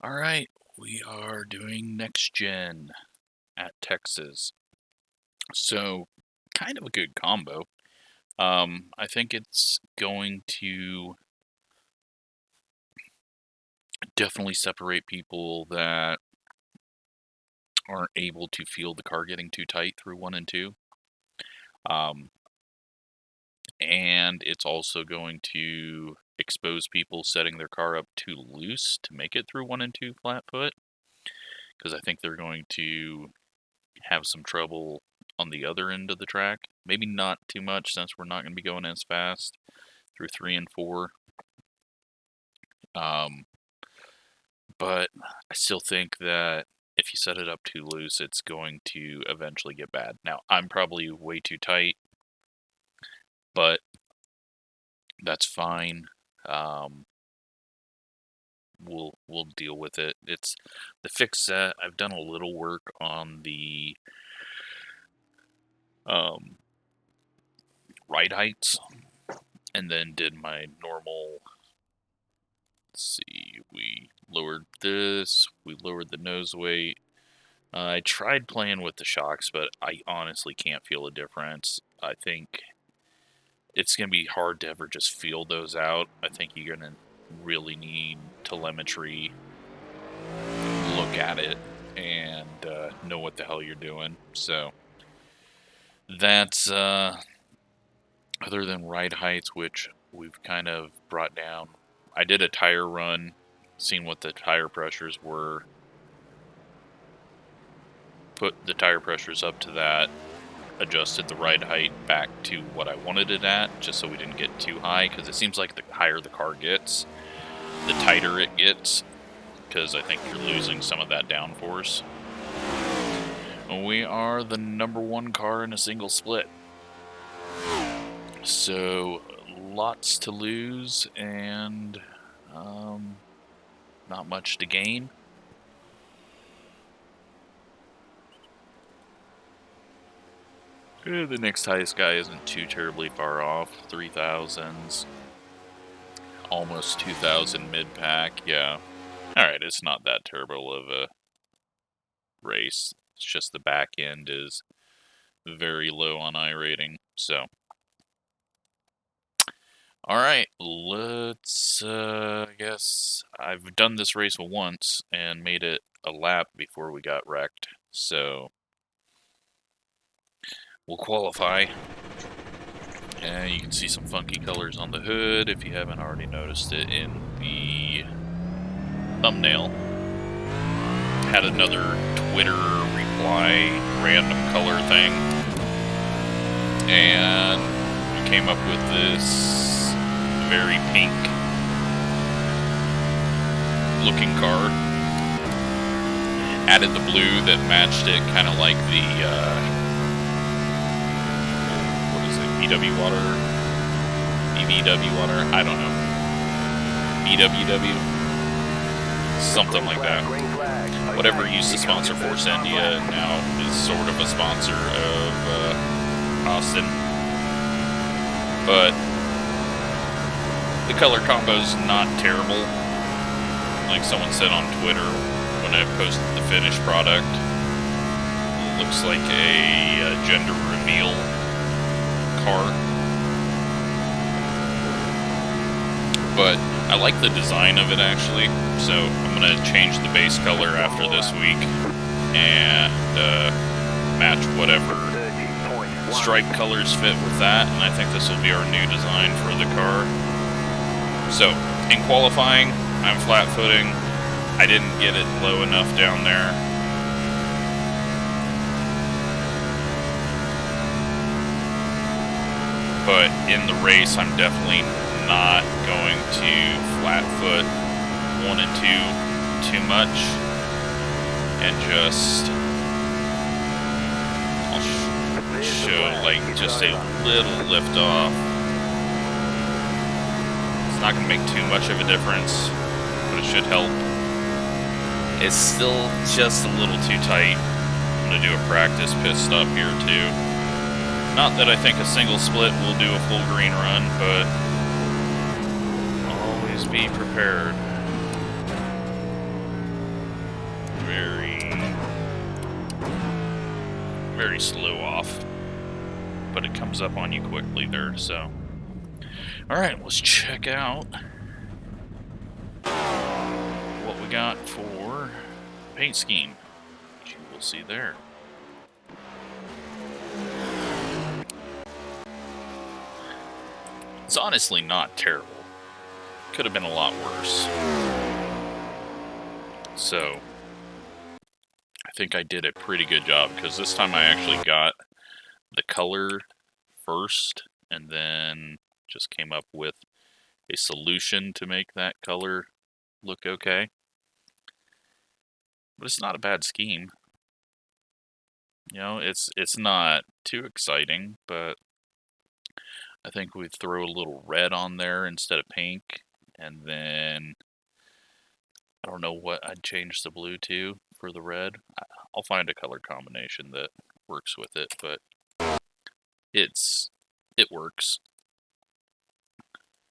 All right, we are doing next gen at Texas. So, kind of a good combo. I think it's going to definitely separate people that aren't able to feel the car getting too tight through 1 and 2. Um, and it's also going to expose people setting their car up too loose to make it through 1 and 2 flat foot, because I think they're going to have some trouble on the other end of the track. Maybe not too much, since we're not going to be going as fast through 3 and 4. But I still think that if you set it up too loose, it's going to eventually get bad. Now, I'm probably way too tight, but that's fine. We'll deal with it. It's the fix set. I've done a little work on the ride heights, and then did my normal. Let's see, we lowered this, we lowered the nose weight. I tried playing with the shocks, but I honestly can't feel a difference. I think it's going to be hard to ever just feel those out. I think you're going to really need telemetry, look at it, and know what the hell you're doing. So that's, other than ride heights, which we've kind of brought down. I did a tire run, seen what the tire pressures were, put the tire pressures up to that, adjusted the ride height back to what I wanted it at, just so we didn't get too high, because it seems like the higher the car gets, the tighter it gets, because I think you're losing some of that downforce. We are the #1 car in a single split. So, lots to lose, and not much to gain. The next highest guy isn't too terribly far off. 3,000s. Almost 2,000 mid-pack, yeah. Alright, it's not that terrible of a race. It's just the back end is very low on iRating, so. Alright, let's, I guess, I've done this race once and made it a lap before we got wrecked, so we'll qualify. And you can see some funky colors on the hood if you haven't already noticed it in the thumbnail. Had another Twitter reply random color thing, and we came up with this very pink looking car. Added the blue that matched it, kind of like the BW Water, BBW Water, I don't know, BWW, something like that. Whatever used to sponsor Force India now is sort of a sponsor of Austin. But the color combo's not terrible. Like someone said on Twitter when I posted the finished product, it looks like a gender reveal car. But I like the design of it, actually, so I'm going to change the base color after this week and match whatever stripe colors fit with that, and I think this will be our new design for the car. So, in qualifying, I'm flat-footing. I didn't get it low enough down there. But in the race, I'm definitely not going to flat foot 1 and 2 too much, and just I'll show like just a little lift off. It's not going to make too much of a difference, but it should help. It's still just a little too tight. I'm going to do a practice pit stop here too. Not that I think a single split will do a full green run, but always be prepared. very slow off, but it comes up on you quickly there, so. Alright, let's check out what we got for paint scheme, which you will see there. It's honestly not terrible. Could have been a lot worse. So, I think I did a pretty good job, because this time I actually got the color first, and then just came up with a solution to make that color look okay. But it's not a bad scheme. You know, it's not too exciting, but I think we throw a little red on there instead of pink, and then I don't know what I'd change the blue to for the red. I'll find a color combination that works with it, but it works.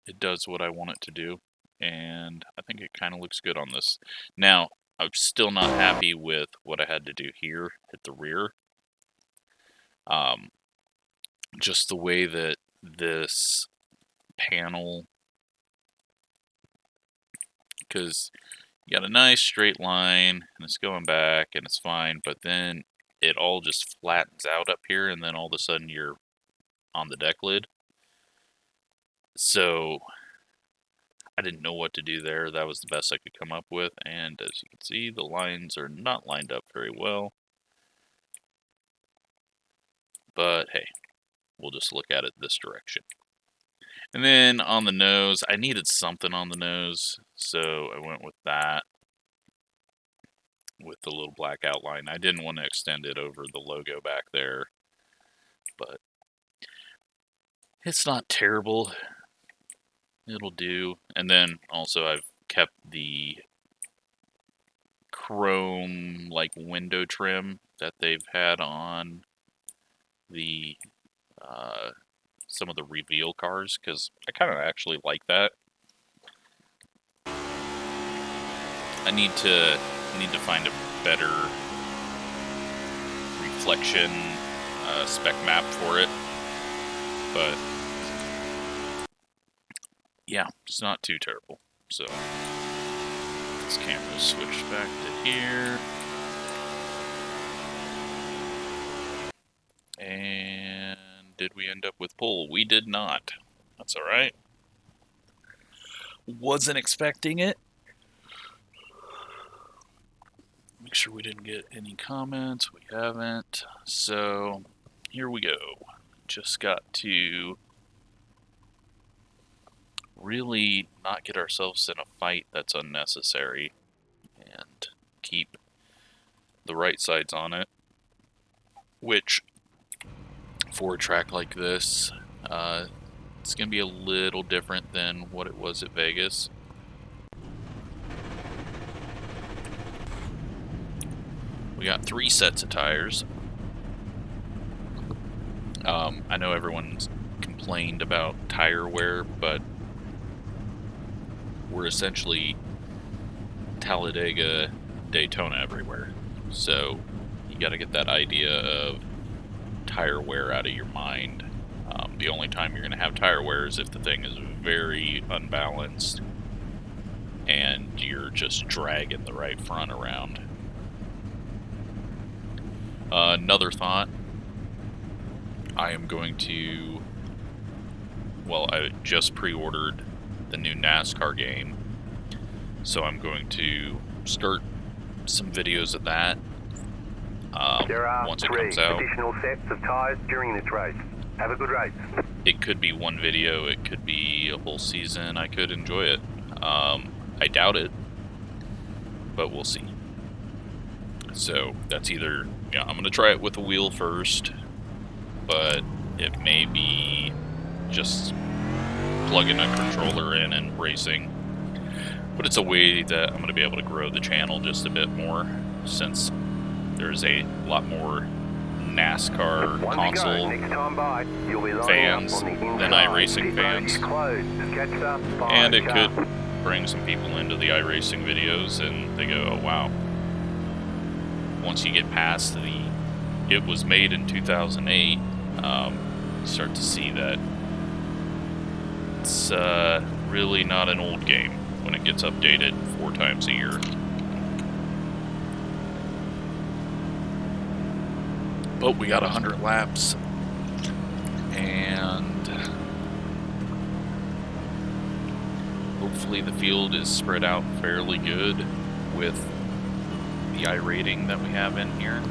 It does what I want it to do, and I think it kind of looks good on this. Now, I'm still not happy with what I had to do here at the rear. Just the way that this panel, because you got a nice straight line, and it's going back, and it's fine, but then it all just flattens out up here, and then all of a sudden you're on the deck lid. So I didn't know what to do there. That was the best I could come up with, and as you can see, the lines are not lined up very well. But hey, we'll just look at it this direction. And then on the nose, I needed something on the nose, so I went with that, with the little black outline. I didn't want to extend it over the logo back there, but it's not terrible. It'll do. And then also I've kept the chrome like window trim that they've had on the some of the reveal cars, because I kind of actually like that. I need to find a better reflection spec map for it, but yeah, it's not too terrible. So this camera switched back to here, and did we end up with pull? We did not. That's all right. Wasn't expecting it. Make sure we didn't get any comments. We haven't. So here we go. Just got to really not get ourselves in a fight that's unnecessary and keep the right sides on it, which for a track like this, it's going to be a little different than what it was at Vegas. We got 3 sets of tires. I know everyone's complained about tire wear, but we're essentially Talladega, Daytona everywhere. So you got to get that idea of tire wear out of your mind. The only time you're going to have tire wear is if the thing is very unbalanced and you're just dragging the right front around. Another thought, I am going to, well, I just pre-ordered the new NASCAR game, so I'm going to start some videos of that once it comes out. There are 3 additional sets of tires during this race. Have a good race. It could be one video, it could be a whole season. I could enjoy it. I doubt it, but we'll see. So that's either, I'm going to try it with a wheel first, but it may be just plugging a controller in and racing. But it's a way that I'm going to be able to grow the channel just a bit more, since there's a lot more NASCAR console fans than iRacing fans. And it could bring some people into the iRacing videos and they go, oh wow. Once you get past the it was made in 2008, you start to see that it's really not an old game when it gets updated 4 times a year. But we got 100 laps, and hopefully the field is spread out fairly good with the iRating that we have in here.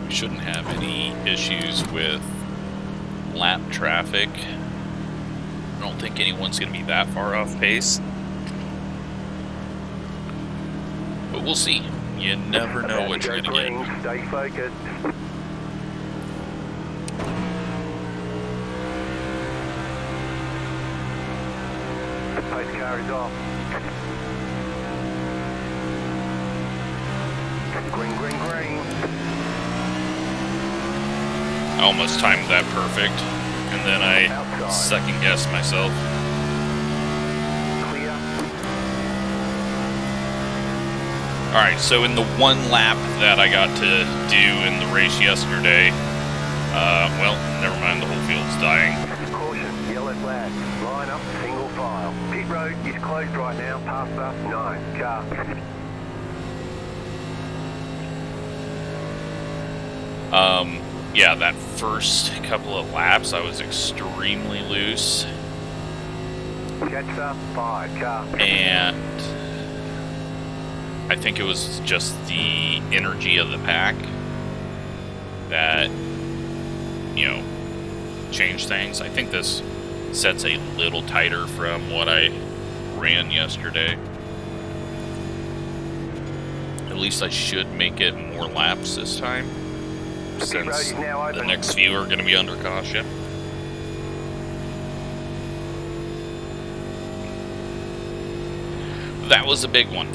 We shouldn't have any issues with lap traffic. I don't think anyone's going to be that far off pace, but we'll see. You never know what you're going to get. Stay focused. Pace car is off. Green, green, green. I almost timed that perfect, and then I second-guessed myself. Clear. Alright, so in the one lap that I got to do in the race yesterday, well, never mind, the whole field's dying. Caution, yellow flag. Line up, single file. Pit road is closed right now. Pass up, no car. Yeah, that first couple of laps, I was extremely loose, Catch up, 5 car. and I think it was just the energy of the pack that, you know, changed things. I think this sets a little tighter from what I ran yesterday. At least I should make it more laps this time, since the next few are going to be under caution. That was a big one.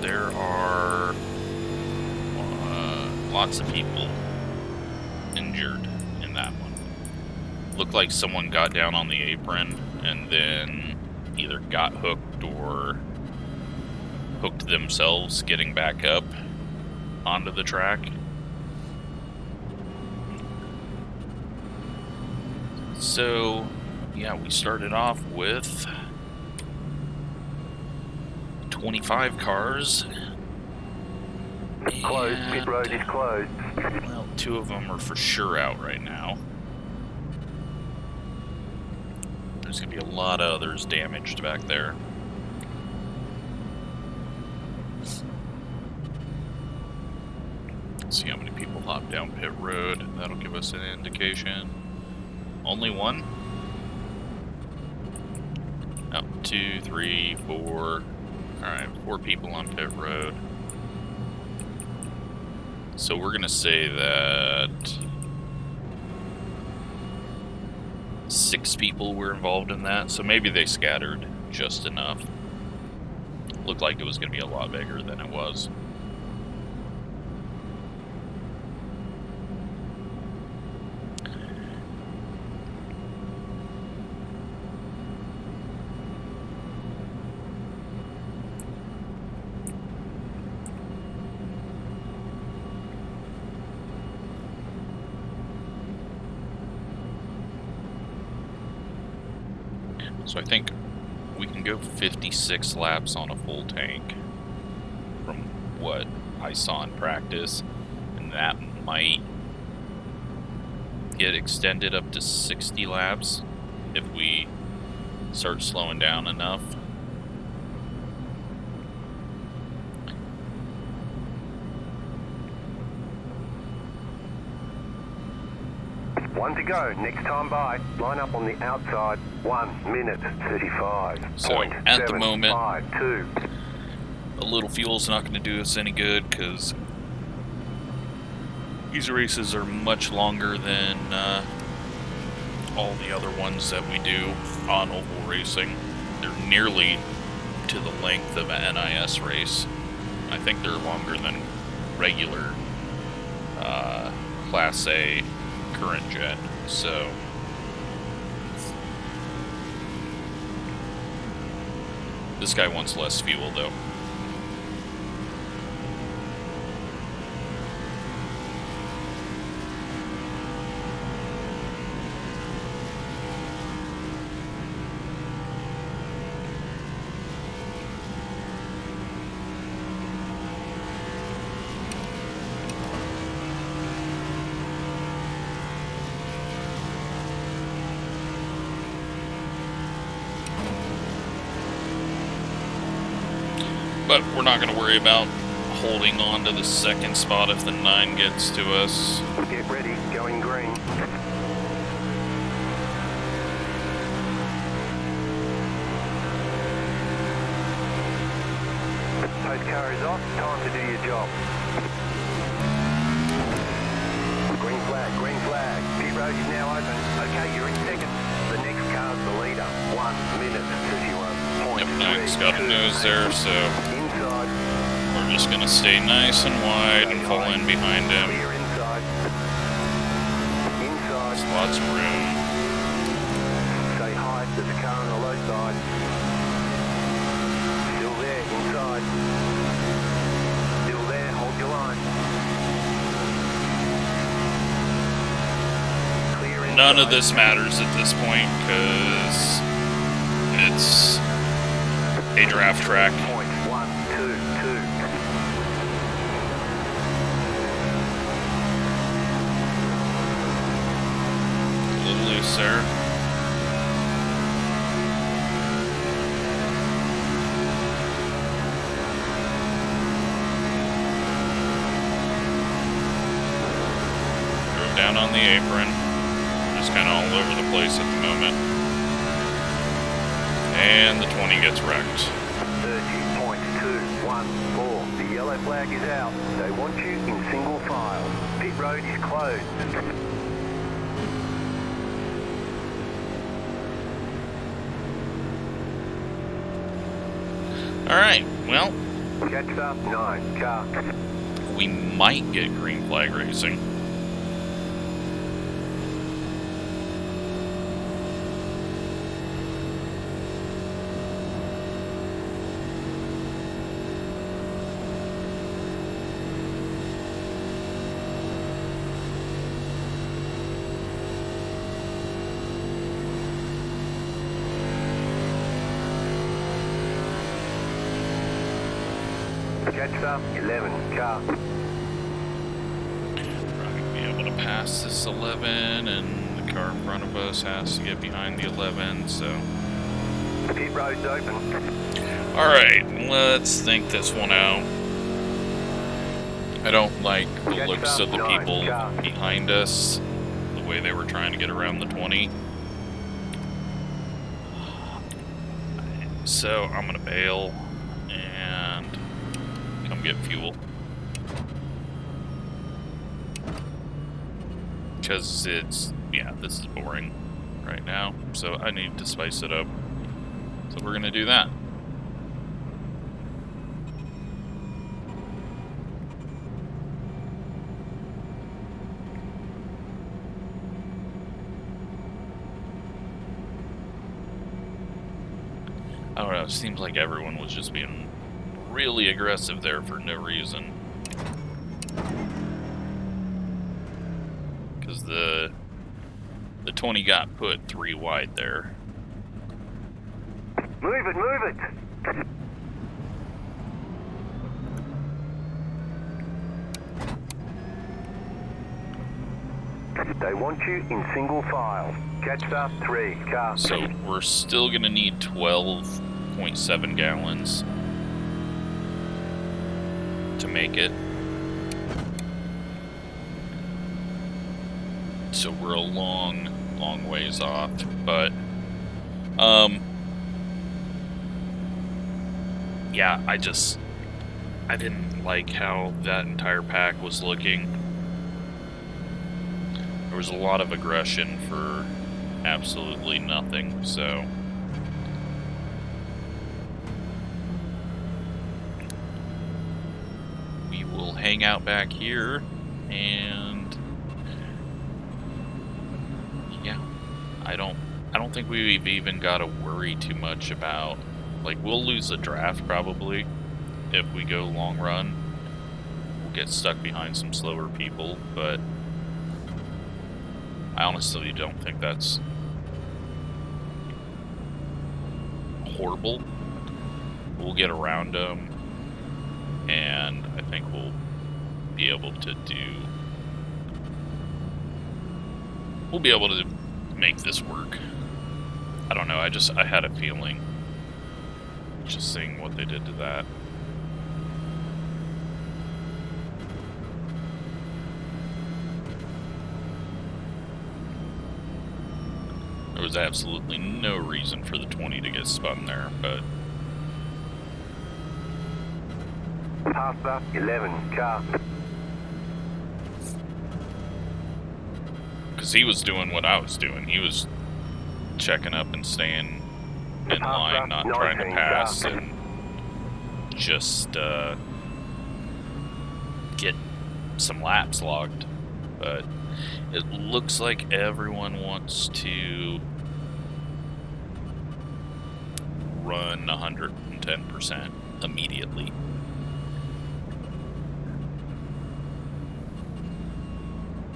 There are lots of people injured in that one. Looked like someone got down on the apron and then either got hooked or hooked themselves getting back up onto the track. So, yeah, we started off with 25 cars. Closed, pit road is closed. Well, 2 of them are for sure out right now. There's going to be a lot of others damaged back there. Let's see how many people hop down pit road. That'll give us an indication. Only 1? Oh, 2, 3, 4. Alright, 4 people on pit road. So we're gonna say that 6 people were involved in that, so maybe they scattered just enough. Looked like it was gonna be a lot bigger than it was. So I think we can go 56 laps on a full tank from what I saw in practice, and that might get extended up to 60 laps if we start slowing down enough. One to go. Next time by. Line up on the outside. 1 minute 35. So at the moment, 5-2. a little fuel's not going to do us any good because these races are much longer than all the other ones that we do on oval racing. They're nearly to the length of an NIS race. I think they're longer than regular Class A current gen. So this guy wants less fuel though. But we're not going to worry about holding on to the second spot if the 9 gets to us. Get ready, going green. Post car is off, time to do your job. Green flag. Pit road is now open. Okay, you're in second. The next car's the leader. 1 minute, 51.3. Yep, 9's got a nose there, so Inside. we're just going to stay nice and wide and fall in behind him. Clear inside. Inside. There's lots of room. Stay high, there's a car on the low side. Still there, inside. Still there, hold your line. Clear inside. None of this matters at this point because it's a draft track. Point 122. A little loose there. Drove down on the apron. Just kind of all over the place at the moment. And the 20 gets wrecked. 30.214. The yellow flag is out. They want you in single file. Pit road is closed. Alright, well, Catch up, 9 car. we might get green flag racing. Catch up, 11 car. We're not going to be able to pass this 11, and the car in front of us has to get behind the 11, so... Pit road's open. Alright, let's think this one out. I don't like the looks of the people behind us, the way they were trying to get around the 20. So, I'm going to bail and come get fuel. Because it's, yeah, this is boring right now, so I need to spice it up. So we're going to do that. I don't know, it seems like everyone was just being really aggressive there for no reason. Because the 20 got put 3 wide there. Move it, move it! They want you in single file. Catch up, 3 car. So we're still going to need 12.7 gallons to make it. So we're a long ways off, but yeah, I didn't like how that entire pack was looking. There was a lot of aggression for absolutely nothing, so we will hang out back here, and yeah, I don't think we've even got to worry too much about, like, we'll lose the draft probably if we go long run. We'll get stuck behind some slower people, but I honestly don't think that's horrible. We'll get around them, and I think we'll be able to make this work. I don't know, I had a feeling just seeing what they did to that. was absolutely no reason for the 20 to get spun there, but... Pasta 11, car. Because he was doing what I was doing. He was checking up and staying in line, not trying to pass, and just get some laps logged. But it looks like everyone wants to run 110% immediately.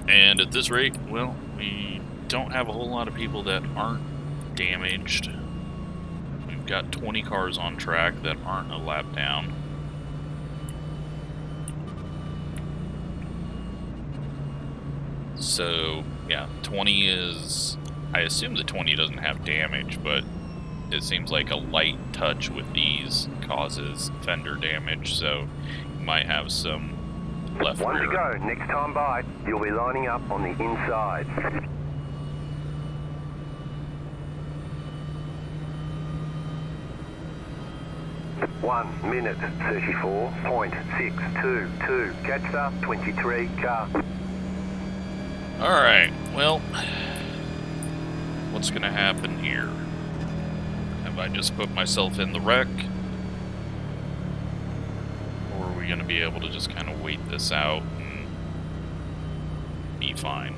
And at this rate, well, we don't have a whole lot of people that aren't damaged. We've got 20 cars on track that aren't a lap down. So, yeah, 20 is... I assume the 20 doesn't have damage, but it seems like a light touch with these causes fender damage, so you might have some left One rear. to go. Next time by, you'll be lining up on the inside. One minute 34.622. Catch up 23 car. Alright, well, what's gonna happen here? Have I just put myself in the wreck? Or are we gonna be able to just kind of wait this out and be fine?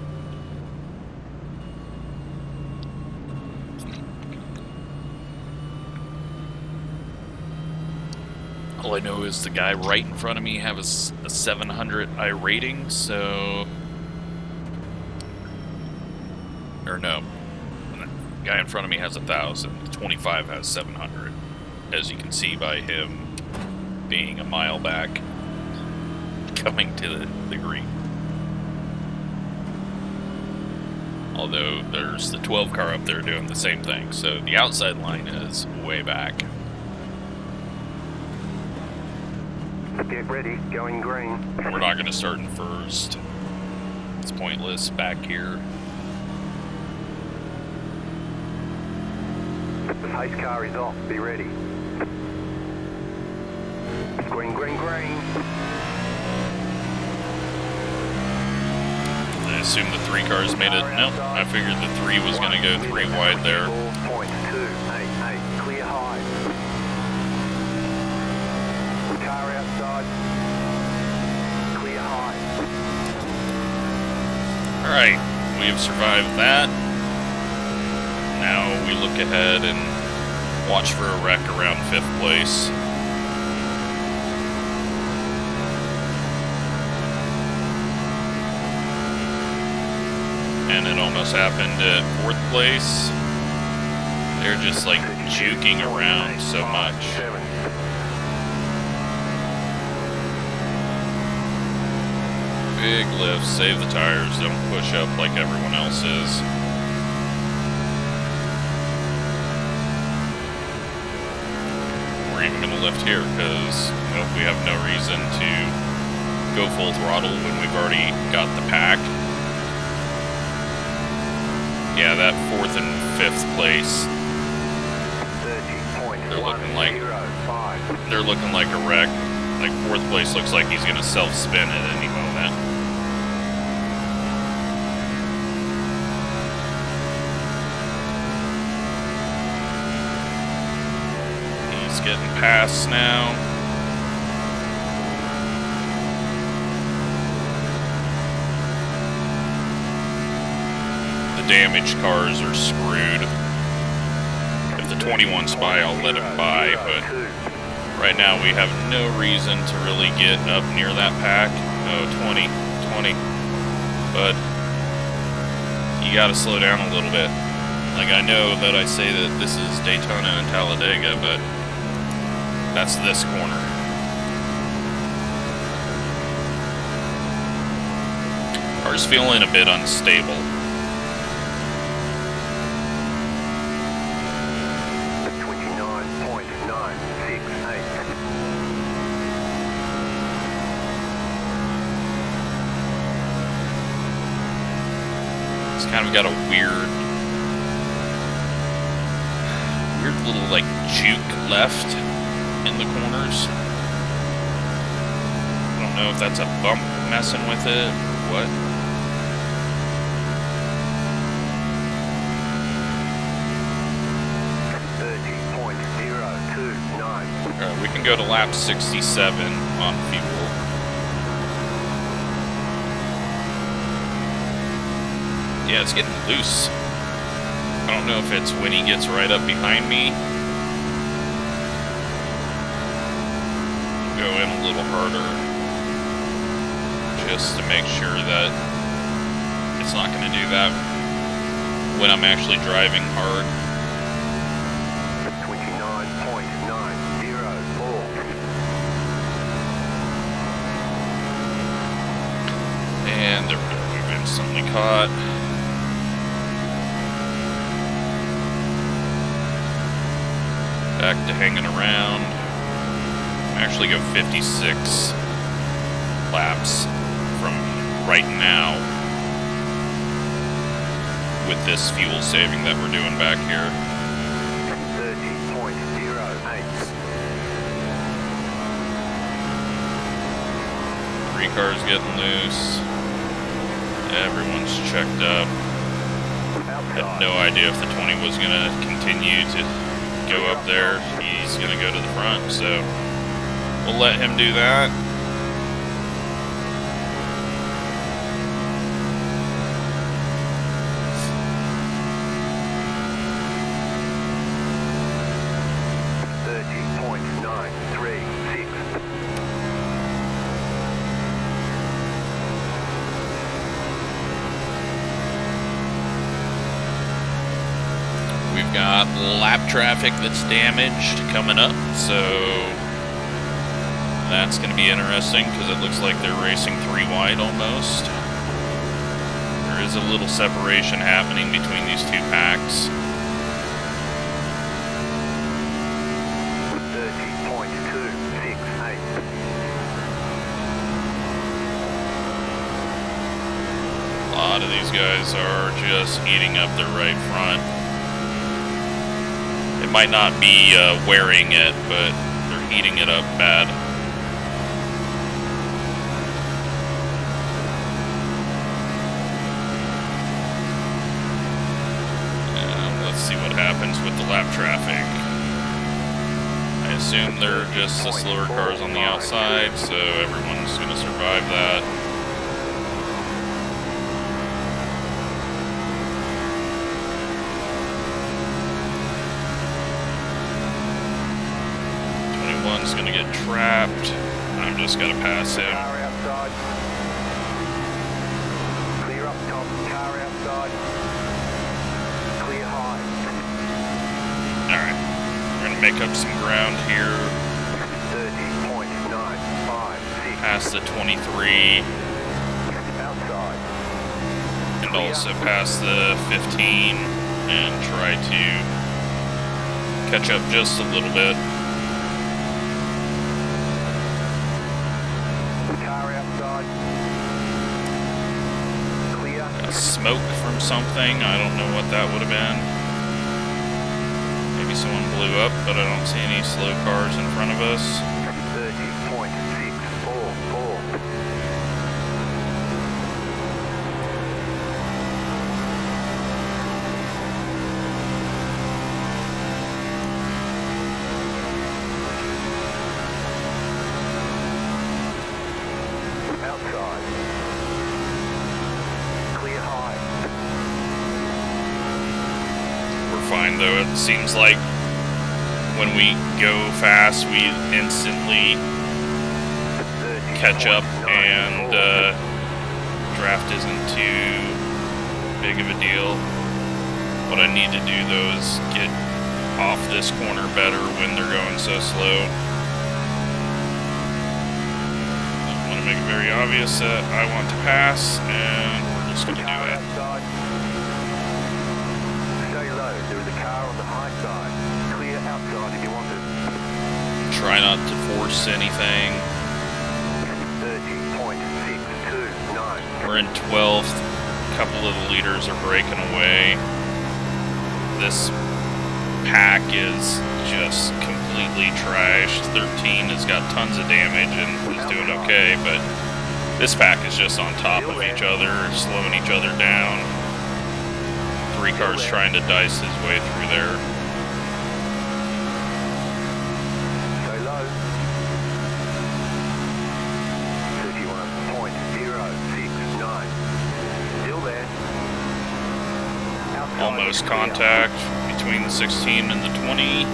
All I know is the guy right in front of me has a 700 I rating, so... Or no, the guy in front of me has 1,000. The 25 has 700, as you can see by him being a mile back, coming to the green. Although there's the 12 car up there doing the same thing, so the outside line is way back. Get ready, going green. We're not going to start in first. It's pointless back here. The pace car is off, be ready. Green, green, green. I assume the 3 cars made it. Nope, I figured the 3 was going to go 3 wide there. 4.288, clear high. Car outside. Clear high. Alright, we have survived that. Now we look ahead and watch for a wreck around 5th place. And it almost happened at 4th place. They're just like juking around so much. Big lift, save the tires, don't push up like everyone else is. We're even going to lift here because we have no reason to go full throttle when we've already got the pack. Yeah, that 4th and 5th place, they're looking like a wreck. Like 4th place looks like he's going to self-spin at any moment. He's getting past now. The damaged cars are screwed. If the 21 spy, I'll let him by, but right now we have no reason to really get up near that pack. Oh, 20. But you gotta slow down a little bit. Like, I know that I say that this is Daytona and Talladega, but that's this corner. Car's feeling a bit unstable. Kind of got a weird little like juke left in the corners. I don't know if that's a bump messing with it or what. 30.029. We can go to lap 67 on fuel. Yeah, it's getting loose. I don't know if it's when he gets right up behind me. Go in a little harder. Just to make sure that it's not going to do that when I'm actually driving hard. 29.904. And there we go. We've instantly caught. Back to hanging around. Actually go 56 laps from right now with this fuel saving that we're doing back here. 30.08. 3 cars getting loose. Everyone's checked up. Had no idea if the 20 was going to continue to go up there. He's going to go to the front, so we'll let him do that. We've got lap traffic that's damaged coming up, so that's going to be interesting because it looks like they're racing 3 wide almost. There is a little separation happening between these 2 packs. 30.268. A lot of these guys are just eating up their right front. It might not be wearing it, but they're heating it up bad. Let's see what happens with the lap traffic. I assume they're just the slower cars on the outside, so everyone's going to survive that. One's gonna get trapped. I'm just gonna pass him. Car outside. Clear up top. Car outside. Clear high. Alright. We're gonna make up some ground here. 30.956. Past the 23. Outside. And also past the 15. And try to catch up just a little bit. Smoke from something. I don't know what that would have been. Maybe someone blew up, but I don't see any slow cars in front of us. 30.644. Outside. Fine though, it seems like when we go fast we instantly catch up and draft isn't too big of a deal. What I need to do though is get off this corner better when they're going so slow. I want to make it very obvious that I want to pass, and we're just going to do it. There is a car on the high side. Clear outside if you want it. Try not to force anything. 30.629. We're in 12th. A couple of the leaders are breaking away. This pack is just completely trashed. 13 has got tons of damage and is doing okay, but this pack is just on top of each other, slowing each other down. 3 cars trying to dice his way through there. Stay low. 31.069. Still there. Outside Almost is clear. contact between the 16 and the 20.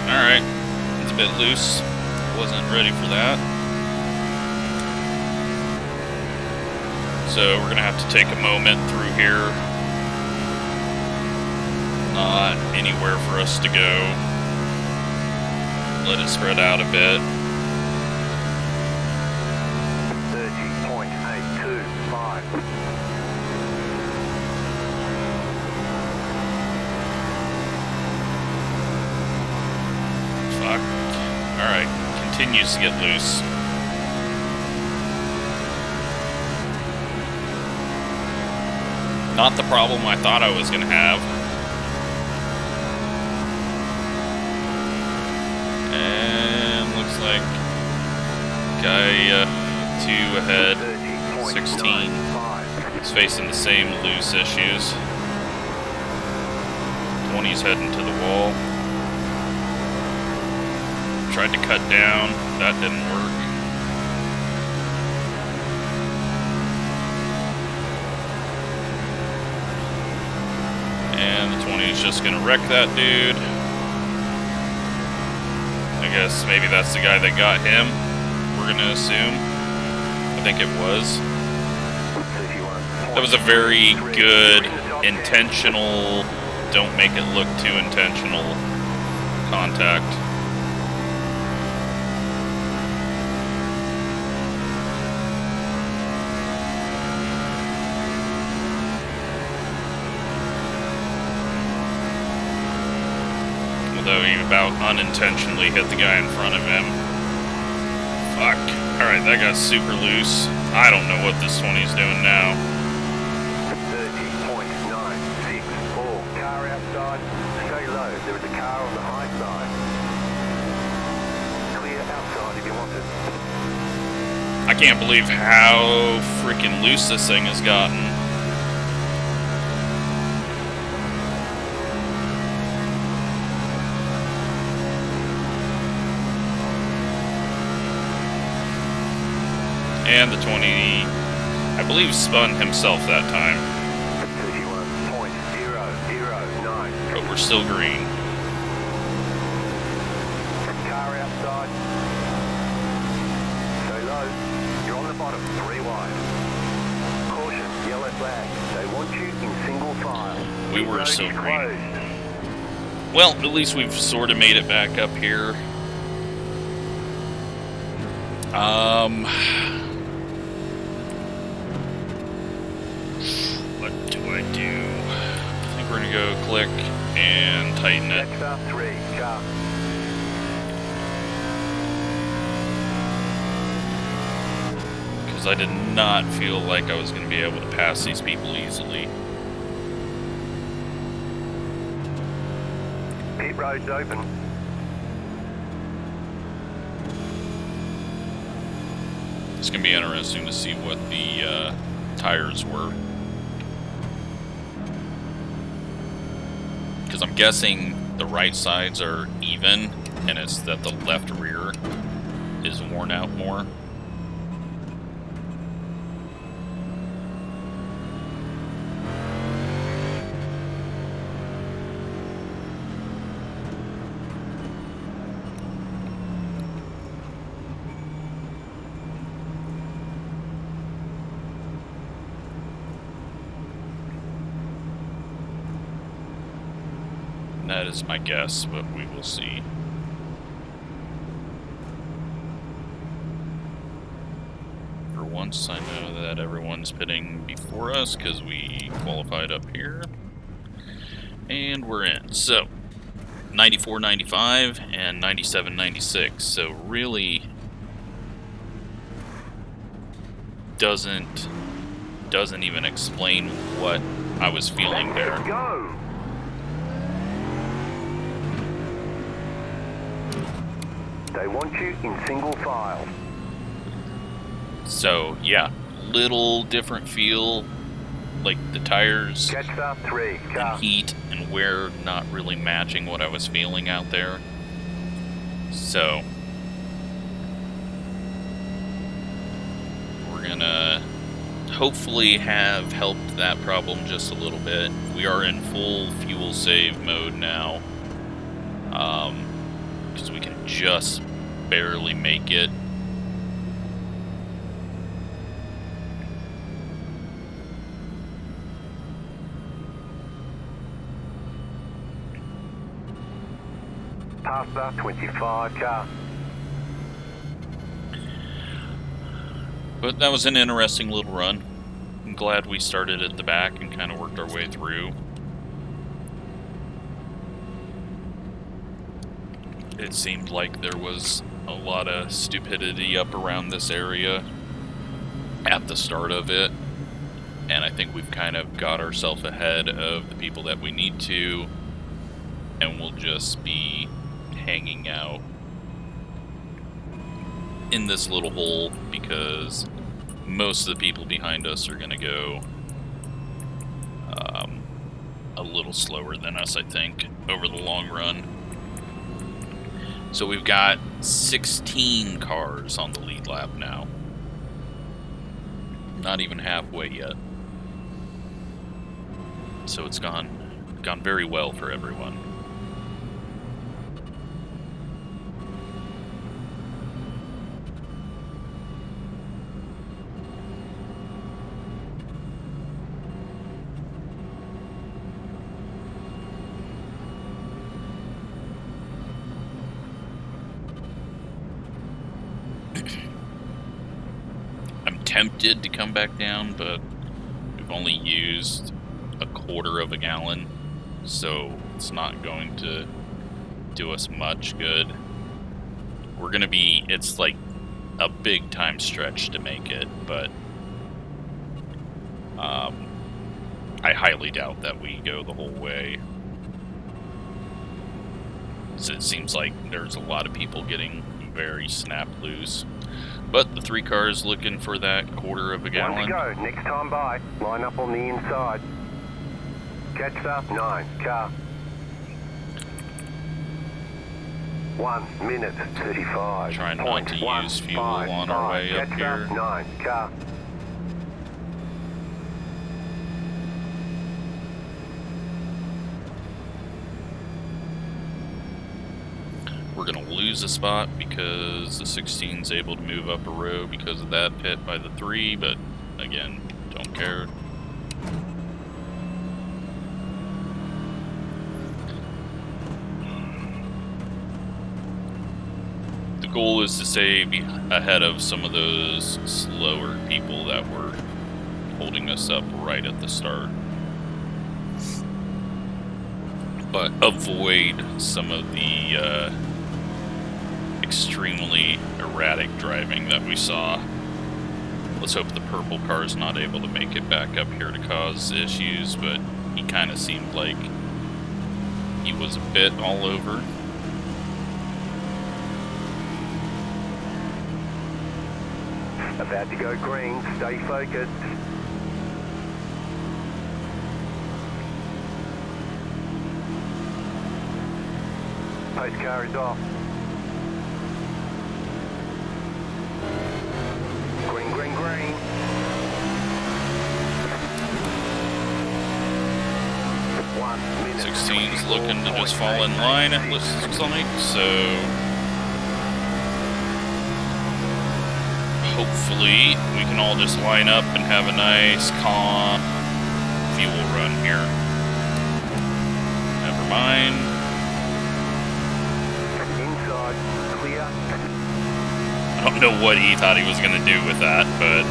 Alright, it's a bit loose. Wasn't ready for that. So we're gonna have to take a moment through here. Not anywhere for us to go. Let it spread out a bit. 30.825. Fuck. Alright, continues to get loose. Not the problem I thought I was gonna have. And looks like guy 2 ahead, 16, is facing the same loose issues. 20's heading to the wall. Tried to cut down, that didn't work. And the 20 is just gonna wreck that dude. I guess maybe that's the guy that got him, we're gonna assume. I think it was. That was a very good, intentional, don't make it look too intentional contact. Although he about unintentionally hit the guy in front of him. Fuck. Alright, that got super loose. I don't know what this 20's doing now. 30.964. Car outside. Stay low. There is a car on the high side. Clear outside if you want it. I can't believe how freaking loose this thing has gotten. And the 20, I believe, spun himself that time. 31.009. But we're still green. Car outside. Stay low. You're on the bottom. 3 wide. Caution. Yellow flag. They want you in single file. We were Road so is green. closed. Well, at least we've sort of made it back up here. What do I do? I think we're gonna go click and tighten it. Next up, 3. Car. Because I did not feel like I was gonna be able to pass these people easily. Pit road's open. It's gonna be interesting to see what the tires were. Because I'm guessing the right sides are even, and it's that the left rear is worn out more. That is my guess, but we will see. For once, I know that everyone's pitting before us because we qualified up here. And we're in. So, 94.95 and 97.96. So really doesn't even explain what I was feeling there. Go. They want you in single file. So yeah, little different feel, like the tires Catch up 3, and car. heat and wear not really matching what I was feeling out there. So we're gonna hopefully have helped that problem just a little bit. We are in full fuel save mode now, because we can just barely make it. Pasta 25, car. But that was an interesting little run. I'm glad we started at the back and kind of worked our way through. It seemed like there was a lot of stupidity up around this area at the start of it, and I think we've kind of got ourselves ahead of the people that we need to, and we'll just be hanging out in this little hole because most of the people behind us are going to go a little slower than us, I think, over the long run. So we've got 16 cars on the lead lap now. Not even halfway yet. So it's gone very well for everyone. I'm tempted to come back down, but we've only used a quarter of a gallon, so it's not going to do us much good. We're gonna be, it's like a big time stretch to make it, but I highly doubt that we go the whole way. So it seems like there's a lot of people getting very snap loose. But the 3 cars looking for that quarter of a One gallon. to go, next time by. Line up on the inside. Catch up 9, car. 1 minute 35. Trying not to use fuel on our way up Catch here. up 9, car. We're going to lose a spot because the 16's able to move up a row because of that pit by the 3, but again, don't care. The goal is to stay ahead of some of those slower people that were holding us up right at the start. But avoid some of the extremely erratic driving that we saw. Let's hope the purple car is not able to make it back up here to cause issues, but he kind of seemed like he was a bit all over. About to go green, stay focused. Post car is off. Green, green, green. 1 minute. 16's looking to just fall in line, it looks like, so hopefully we can all just line up and have a nice, calm fuel run here. Never mind. know what he thought he was going to do with that, but...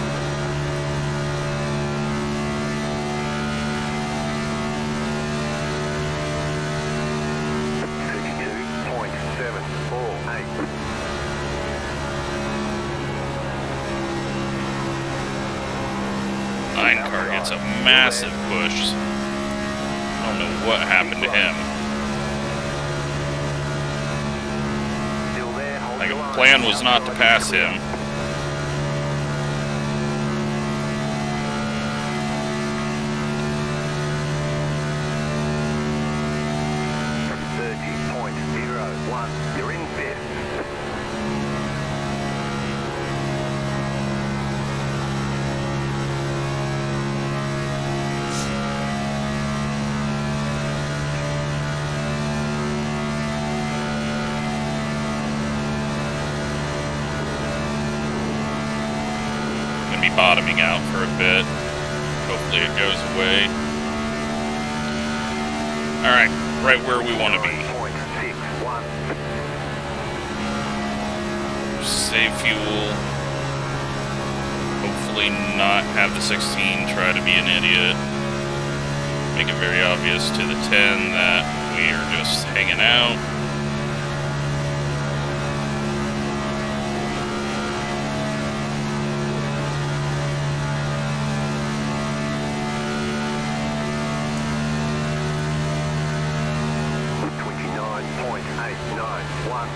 Car gets a massive push. I don't know what happened to him. Like, the plan was not to pass him. You're in fifth. Bottoming out for a bit. Hopefully it goes away. Alright, right where we want to be. Save fuel. Hopefully not have the 16 try to be an idiot. Make it very obvious to the 10 that we are just hanging out. One.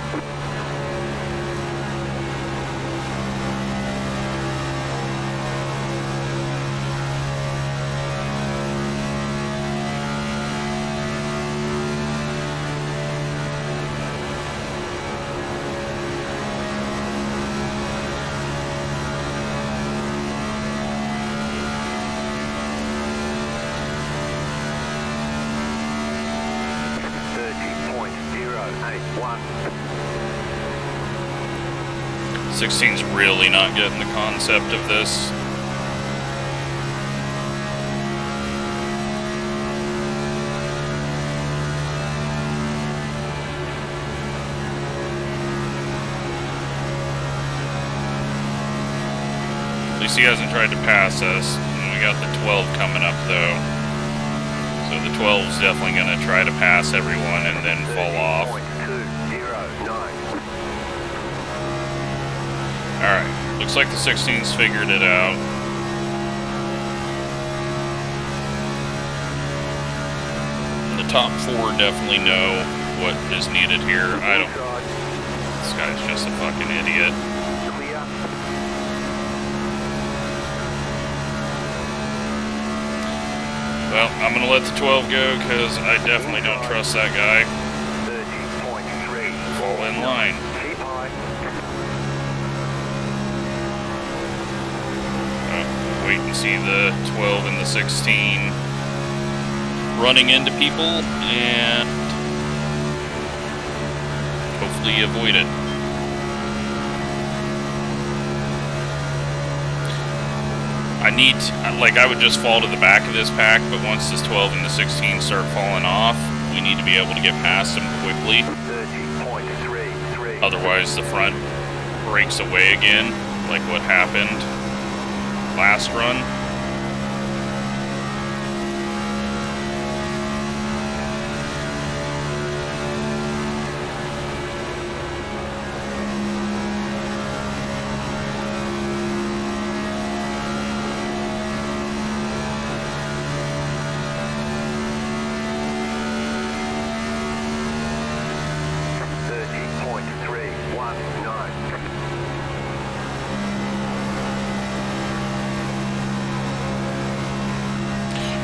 16's really not getting the concept of this. At least he hasn't tried to pass us. And we got the 12 coming up though. So the 12's definitely going to try to pass everyone and then fall off. Alright, looks like the 16's figured it out. The top 4 definitely know what is needed here. I don't... This guy's just a fucking idiot. Well, I'm gonna let the 12 go because I definitely don't trust that guy. 30.3. Fall in line. Keep high. Wait and see the 12 and the 16 running into people and hopefully avoid it. I would just fall to the back of this pack, but once this 12 and the 16 start falling off, we need to be able to get past them quickly. 30.33. Otherwise, the front breaks away again, like what happened last run.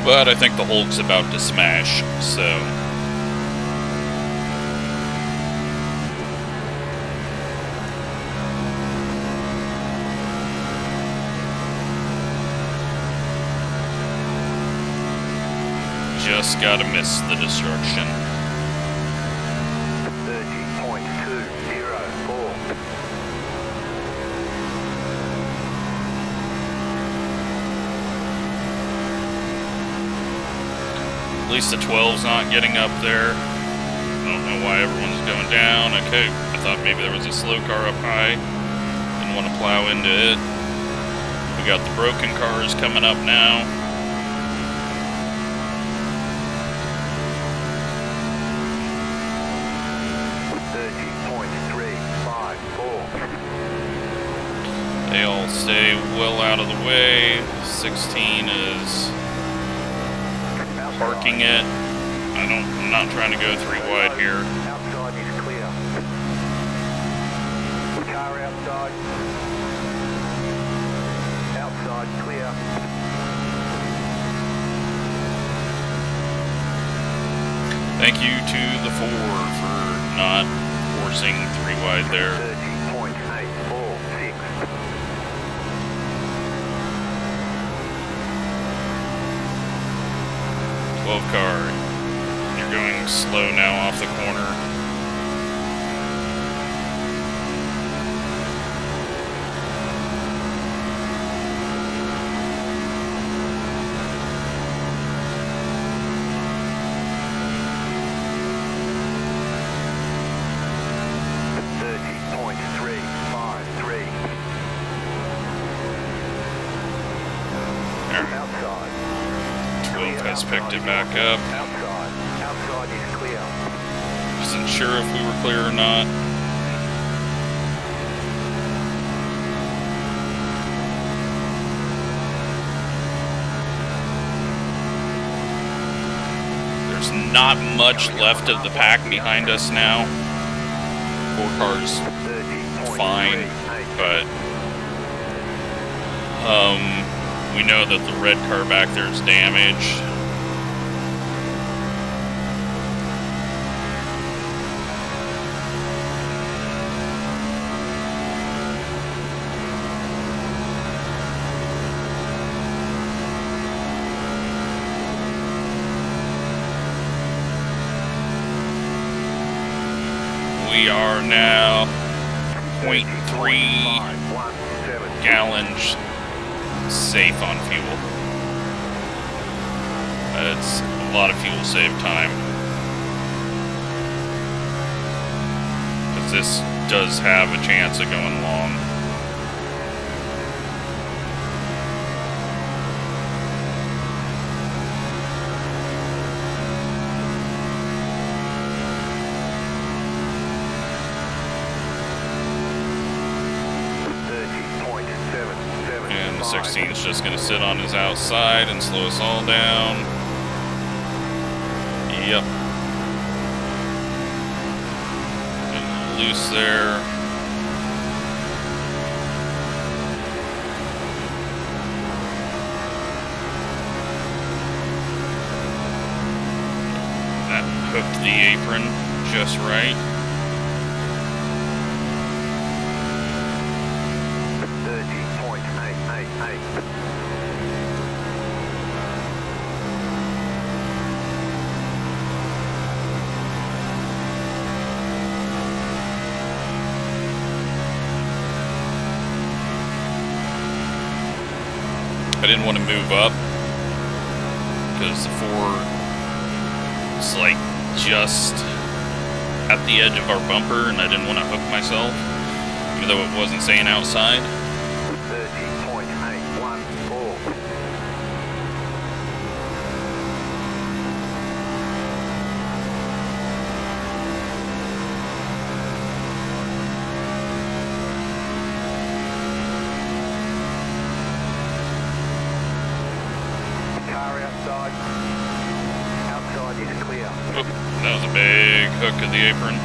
But I think the Hulk's about to smash, so... Just gotta miss the destruction. 30.204. At least the 12's not getting up there. I don't know why everyone's going down. Okay, I thought maybe there was a slow car up high. Didn't didn't want to plow into it. We got the broken cars coming up now. They all stay well out of the way. 16 is parking it. I'm not trying to go 3 wide here. Outside is clear. Car outside. Outside clear. Thank you to the 4 for not forcing 3 wide there. 30.846. 12 car. You're going slow now off the corner. Has picked it back up. Outside is clear. Wasn't sure if we were clear or not. There's not much left of the pack behind us now. 4 cars fine, but we know that the red car back there is damaged. We are now 0.3 gallons safe on fuel. It's a lot of fuel saved time. Because this does have a chance of going long. And the 16 is just going to sit on his outside and slow us all down. Yep. Getting loose there. That hooked the apron just right. 30.888. I didn't want to move up because the 4 is like just at the edge of our bumper and I didn't want to hook myself, even though it wasn't saying outside. 30.814. Outside is clear. Oop, that was a big hook of the apron.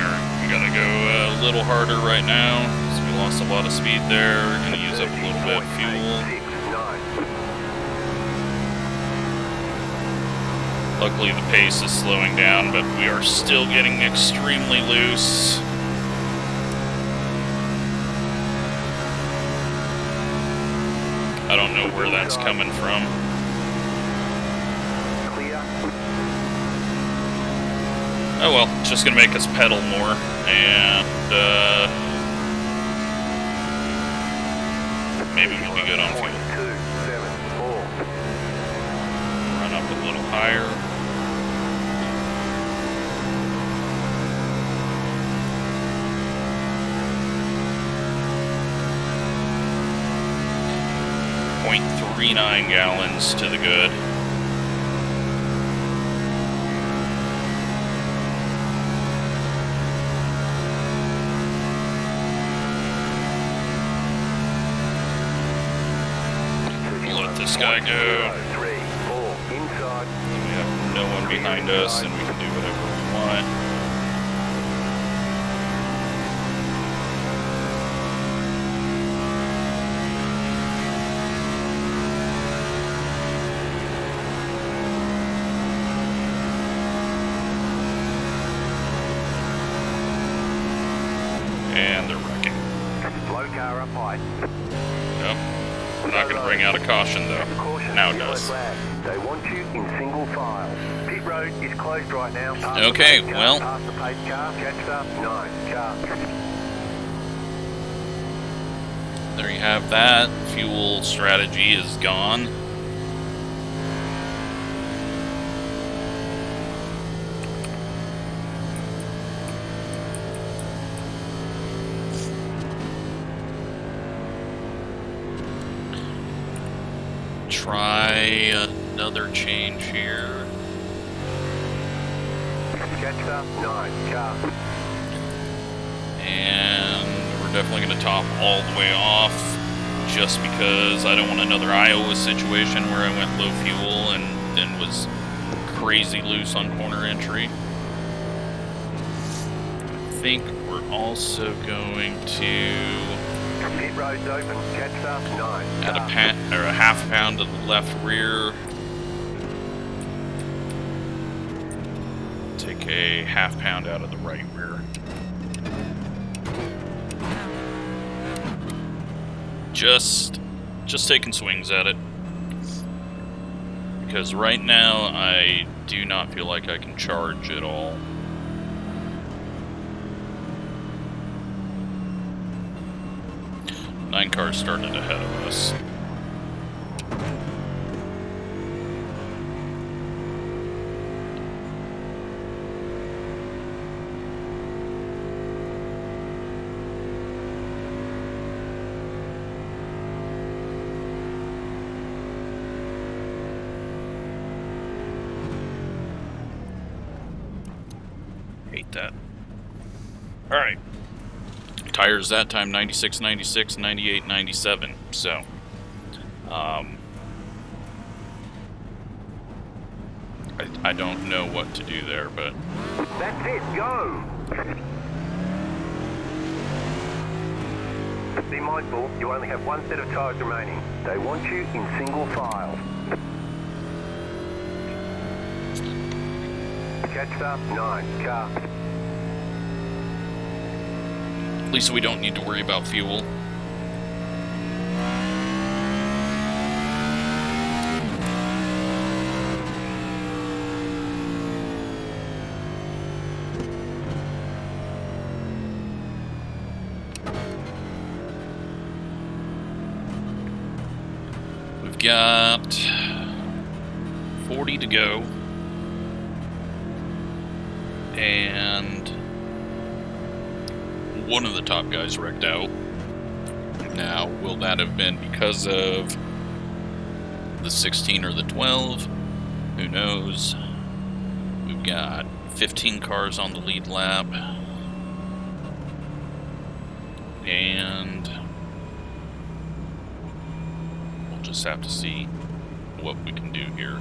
Alright, we gotta go a little harder right now, because we lost a lot of speed there. We're gonna use up a little bit of fuel. 30.869. Luckily the pace is slowing down, but we are still getting extremely loose. I don't know where that's coming from. Oh well, it's just gonna make us pedal more, and maybe we'll be good on fuel. Run up a little higher. 39 gallons to the good. Let this guy go. 3, 4, inside. We have no one behind us, and we can do whatever we want. And they're wrecking. Slow car up high. Nope. We're not going to bring out a caution, though. Caution, Now it yellow does. flag. They want you in single file. Pit road is closed right now. Past Okay, the pace car, well. Past the pace car. Catch up. 9 car. There you have that. Fuel strategy is gone. Try another change here. Catch up. 9 car. And we're definitely going to top all the way off, just because I don't want another Iowa situation where I went low fuel and then was crazy loose on corner entry. I think we're also going to Pit road's open. Catch up. 9 add car. a half pound to the left rear. Take a half pound out of the right rear. Just taking swings at it. Because right now, I do not feel like I can charge at all. Nine cars started ahead of us. Hate that. Alright. Tires that time 96, 96, 98, 97. So, I don't know what to do there, but That's it. Go. Be mindful, you only have one set of tyres remaining. They want you in single file. Catch up. 9 car. at least we don't need to worry about fuel. We've got 40 to go. And one of the top guys wrecked out. Now, will that have been because of the 16 or the 12? Who knows? We've got 15 cars on the lead lap. And we'll just have to see what we can do here.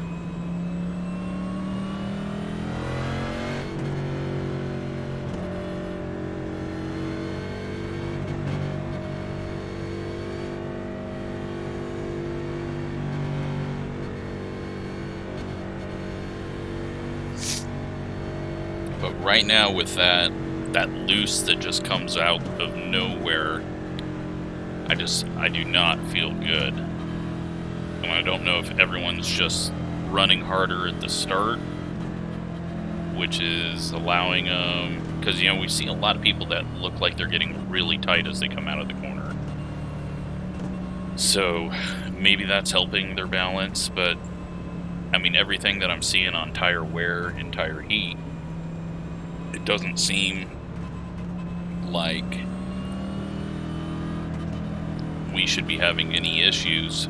But right now, with that loose that just comes out of nowhere, I do not feel good. And I don't know if everyone's just running harder at the start, which is allowing them, because, you know, we see a lot of people that look like they're getting really tight as they come out of the corner. So maybe that's helping their balance, but I mean, everything that I'm seeing on tire wear and tire heat, it doesn't seem like we should be having any issues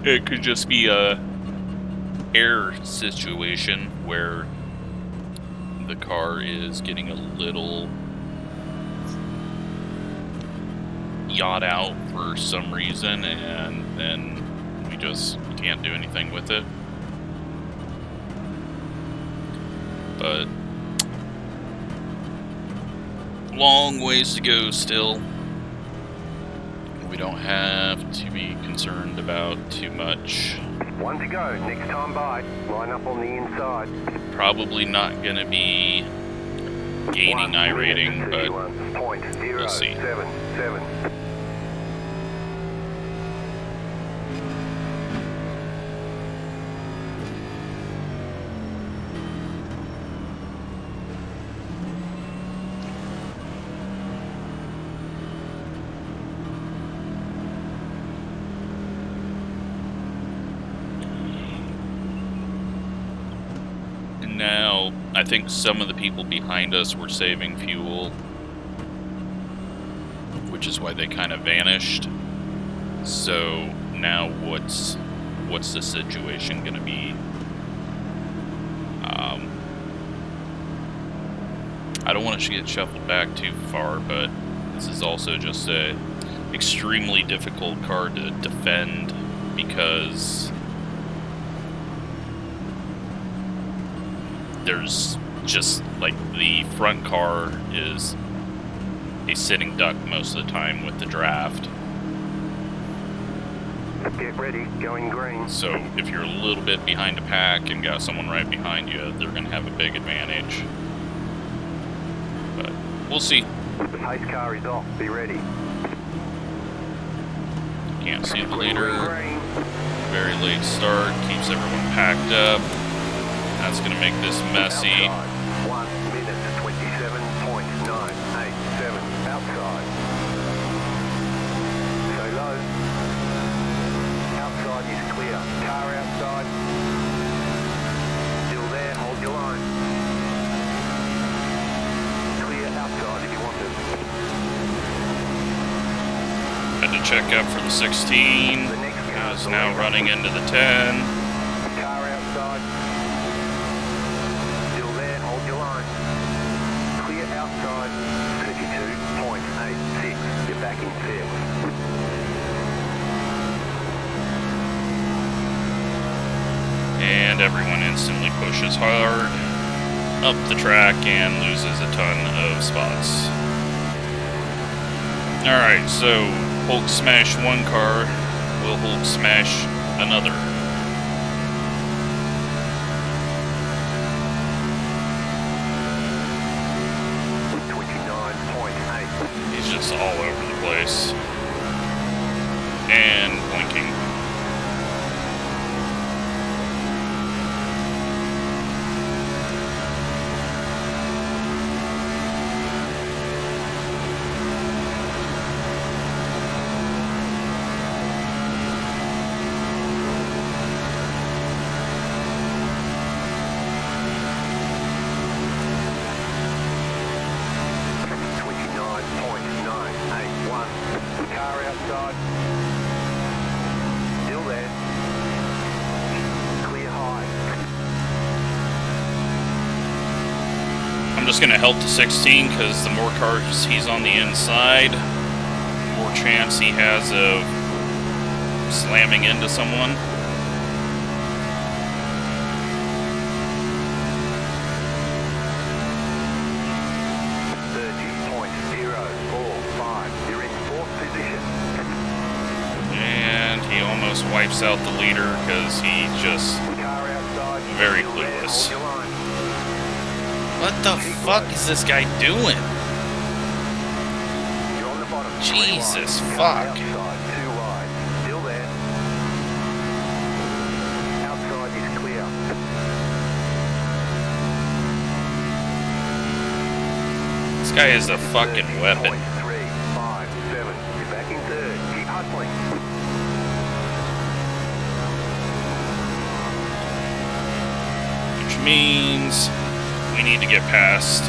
It could just be a air situation where the car is getting a little yacht out for some reason, and then we just can't do anything with it. But long ways to go still. We don't have to be concerned about too much. One to go. Next time by. Line up on the inside. Probably not going to be gaining I rating, but we'll see. 0.077. Now, I think some of the people behind us were saving fuel, which is why they kind of vanished. So now what's the situation going to be? I don't want to get shuffled back too far, but this is also just a extremely difficult car to defend because there's just, like, the front car is a sitting duck most of the time with the draft. Get ready, going green. So if you're a little bit behind a pack and got someone right behind you, they're going to have a big advantage. But we'll see. The pace car is off, be ready. Can't see the leader. Green. Very late start, keeps everyone packed up. That's going to make this messy. Outside. 1 minute 27.987. Outside. So low. Outside is clear. Car outside. Still there, hold your line. Clear outside if you want to. Had to check up for the 16. The next Is now running into the 10. Car outside. Still there, hold your line. Clear outside. 32.86. You're back in fifth. And everyone instantly pushes hard up the track and loses a ton of spots. Alright, so Hulk smash one car, will Hulk smash another? He's just all over the place. And blinking. I'm just going to help the 16 because the more cars he's on the inside, the more chance he has of slamming into someone. And he almost wipes out the leader because he just very clueless. What the fuck is this guy doing? Jesus fuck. This guy is a fucking weapon. Which means we need to get past.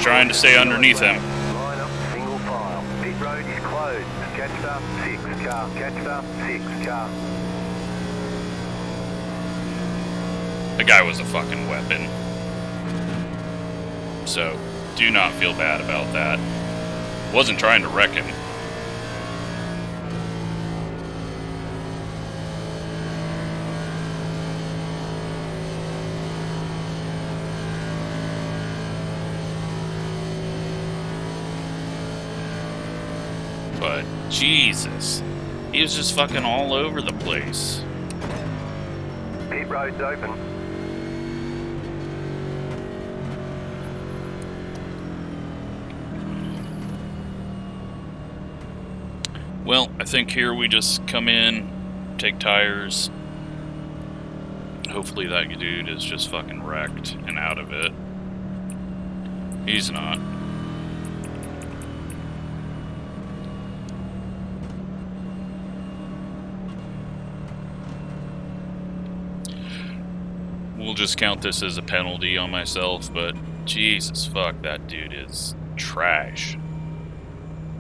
Just trying to stay underneath him. Line up, single file. Pit road is closed. Catched up, 6 car. Catched up, 6 car. The guy was a fucking weapon. So, do not feel bad about that. Wasn't trying to wreck him. But, Jesus. He was just fucking all over the place. Pit road's open. Well, I think here we just come in, take tires. Hopefully that dude is just fucking wrecked and out of it. He's not. We'll just count this as a penalty on myself, but Jesus fuck, that dude is trash.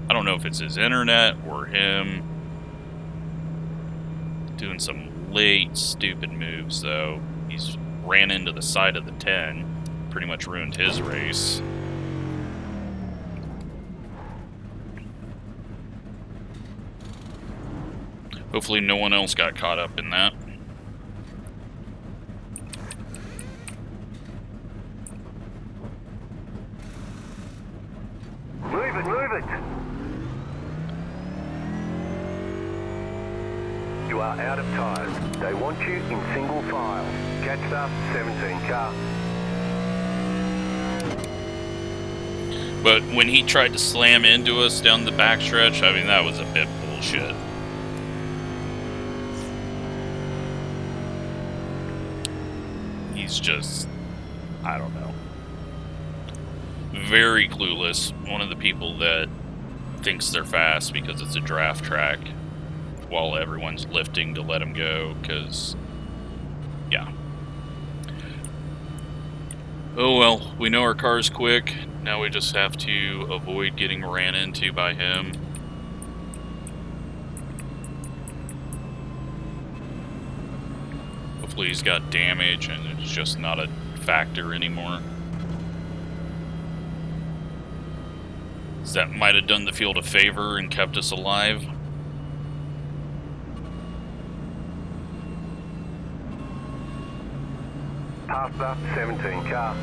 I don't know if it's his internet or him. Doing some late stupid moves though. He's ran into the side of the 10, pretty much ruined his race. Hopefully no one else got caught up in that. Move it, move it! You are out of tyres. They want you in single file. Catched up, 17 car. But when he tried to slam into us down the backstretch, I mean, that was a bit bullshit. He's just, I don't know. Very clueless. One of the people that thinks they're fast because it's a draft track while everyone's lifting to let him go, because, yeah. Oh well, we know our car's quick. Now we just have to avoid getting ran into by him. Hopefully he's got damage and it's just not a factor anymore. That might have done the field a favor and kept us alive. Passed up, 17 car.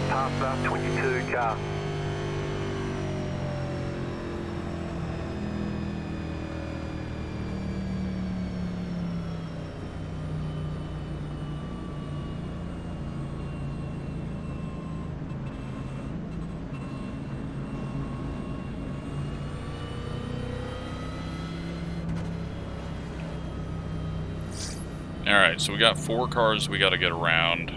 Passed up, 22 car. Alright, so we got 4 cars we gotta get around.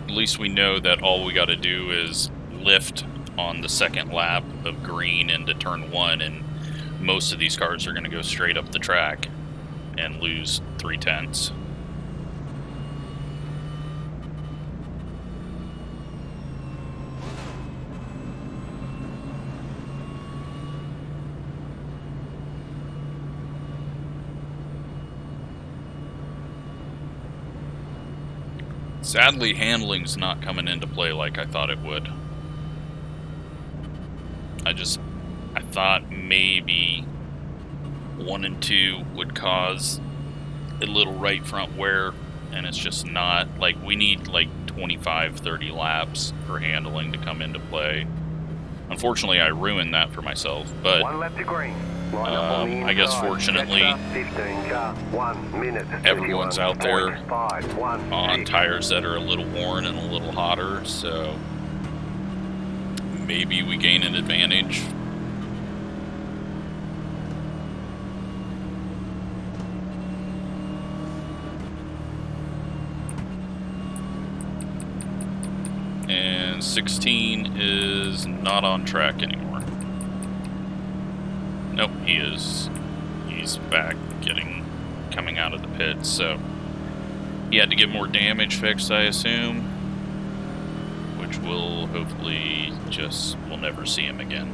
At least we know that all we gotta do is lift on the second lap of green into turn 1, and most of these cars are gonna go straight up the track and lose 3/10. Sadly, handling's not coming into play like I thought it would. I thought maybe 1 and 2 would cause a little right front wear, and it's just not. Like, we need like 25-30 laps for handling to come into play. Unfortunately, I ruined that for myself, but 1 lap to green. Line up on the I guess inside. fortunately, Catched up, 15 car. 1 minute. everyone's out there 31.5, on 16. tires that are a little worn and a little hotter, so maybe we gain an advantage. And 16 is not on track anymore. Nope, he is. He's back coming out of the pit, so he had to get more damage fixed, I assume, which will hopefully we'll never see him again.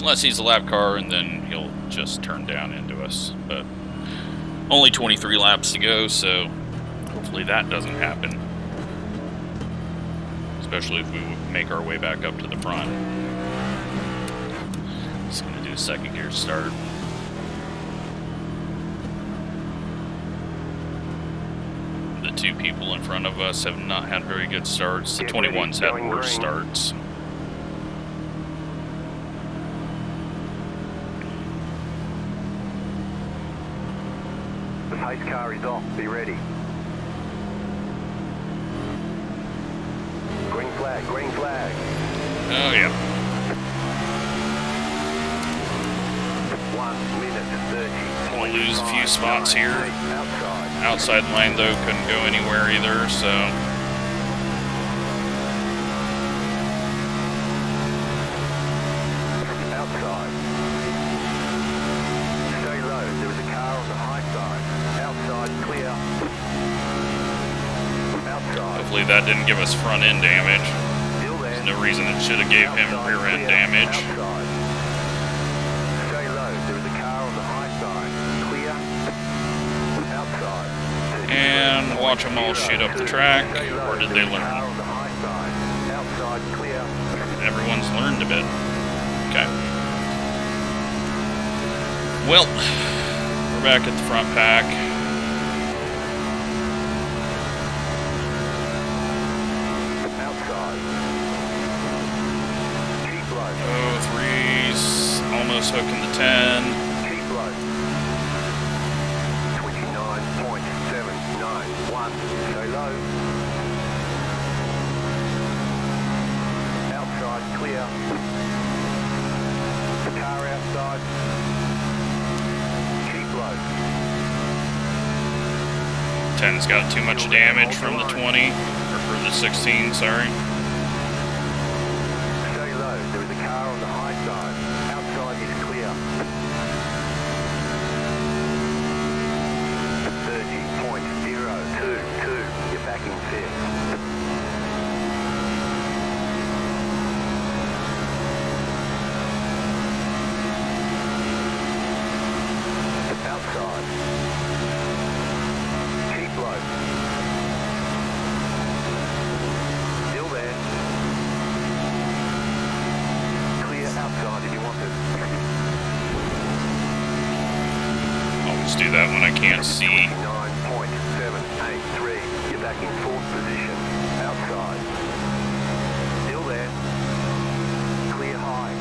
Unless he's a lap car, and then he'll just turn down into us. But only 23 laps to go, so hopefully that doesn't happen. Especially if we make our way back up to the front. Just gonna do a second gear start. The two people in front of us have not had very good starts. The 21s had worse starts. The pace car is off. Be ready. Green flag, green flag. Oh, yeah. 1 minute 30. We'll lose a few spots here. Outside. Outside lane, though, couldn't go anywhere either, so... Outside. Stay low. There is a car on the high side. Outside, clear. Outside. Hopefully that didn't give us front end damage. Still there. There's no reason it should have gave him rear end damage. Outside. Stay low. There is a car on the high side. Clear. Outside. And watch them all shoot up the track. Or did they learn? Car on the high side. Outside, clear. Everyone's learned a bit. Okay. Well, we're back at the front pack. Outside. Keep low. Oh, threes. Almost hooking the 10. Keep low. 29.791. Stay low. Outside, clear. The car outside. Keep low. 10's got too much damage from the 20. Or for the 16, sorry. Stay low. There is a car on the high side. Outside is clear. 30.022. You're back in fifth. Outside. Keep low. Still there. Clear outside if you want to. Always do that when I can't see. 29.783. You're back in fourth position. Outside. Still there. Clear high.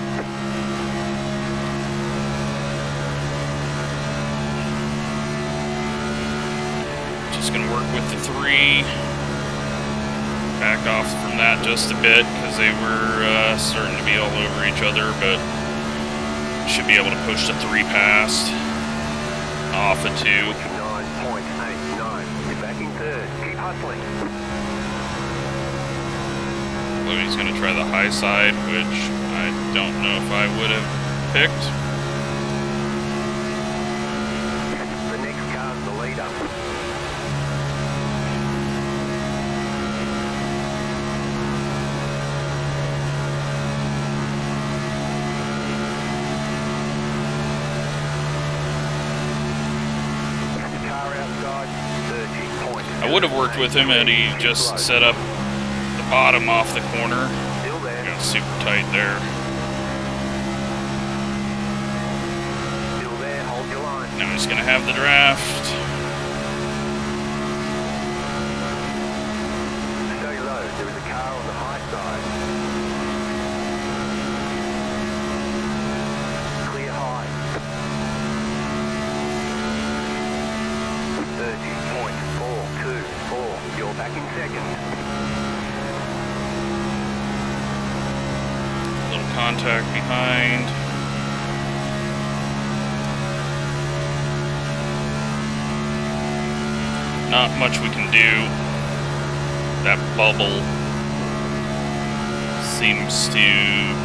Just gonna work with the 3. Back off from that just a bit because they were starting to be all over each other, but should be able to push the 3 past. Off a 2. 9.89. You're back in third. Keep hustling. Louie's gonna try the high side, which I don't know if I would have picked. The next car's the leader. Car outside. 30. I would have worked with him had he just set up the bottom off the corner. Still there. Got super tight there. Still there. Hold your line. Now he's gonna have the draft. Stay low. There is a car on the high side. Clear high. 30.424. You're back in second. Little contact behind. Not much we can do. That bubble seems to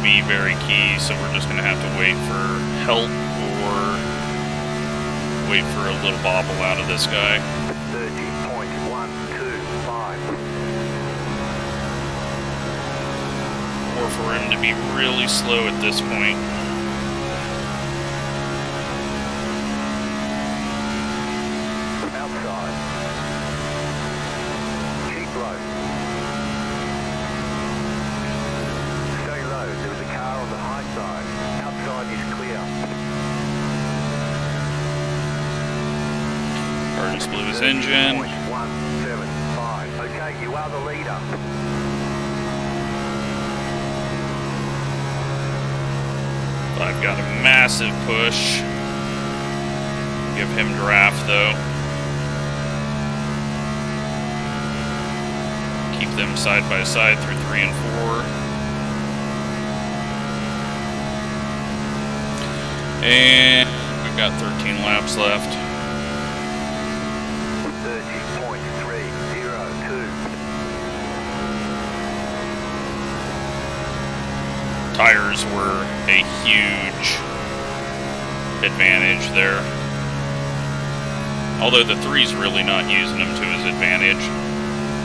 be very key, so we're just going to have to wait for help or wait for a little bobble out of this guy. 30.125. Or for him to be really slow at this point. Outside. Keep low. Stay low. There's a car on the high side. Outside is clear. Car just blew his engine. 175. Okay, you are the leader. I've got a massive push. Give him draft though. Keep them side by side through 3 and 4. And we've got 13 laps left. 30.302. Tires were a huge advantage there. Although the 3's really not using him to his advantage.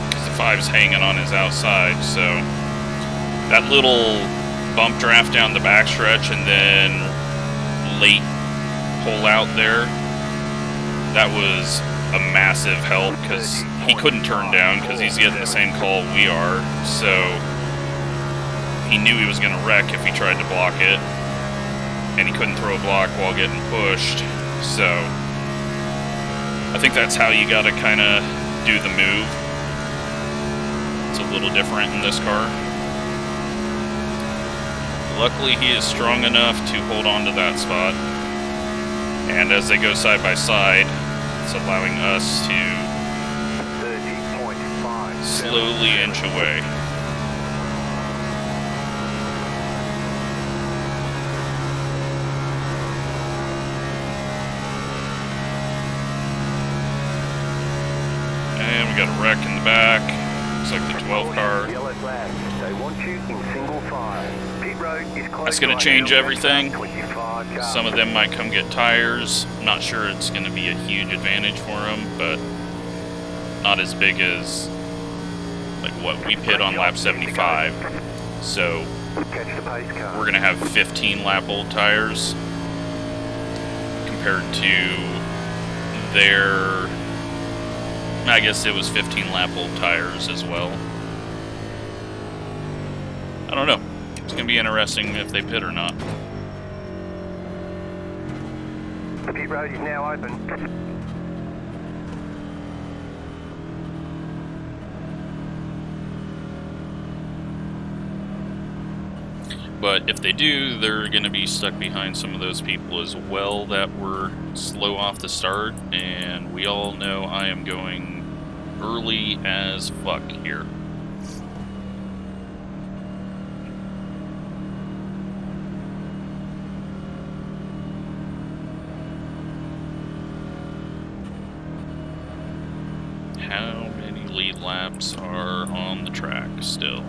Because the 5's hanging on his outside, so that little bump draft down the backstretch and then late pull out there, that was a massive help because he couldn't turn down because he's getting the same call we are, so he knew he was going to wreck if he tried to block it, and he couldn't throw a block while getting pushed, so I think that's how you got to kind of do the move. It's a little different in this car. Luckily, he is strong enough to hold on to that spot, and as they go side by side, it's allowing us to 30.5. slowly inch away. And we got a wreck in the back. Looks like the 12 car. Yellow flag. They want you in single file. Pit road is closed. That's going to change right now. everything. 25 cars. Some of them might come get tires. I'm not sure it's going to be a huge advantage for them, but not as big as like what we pit on lap 75. So Catch the pace car. we're going to have 15 lap old tires compared to their, I guess it was 15 lap old tires as well. I don't know. It's going to be interesting if they pit or not. The pit road is now open. But if they do, they're going to be stuck behind some of those people as well that were slow off the start. And we all know I am going early as fuck here. How many lead laps are on the track still?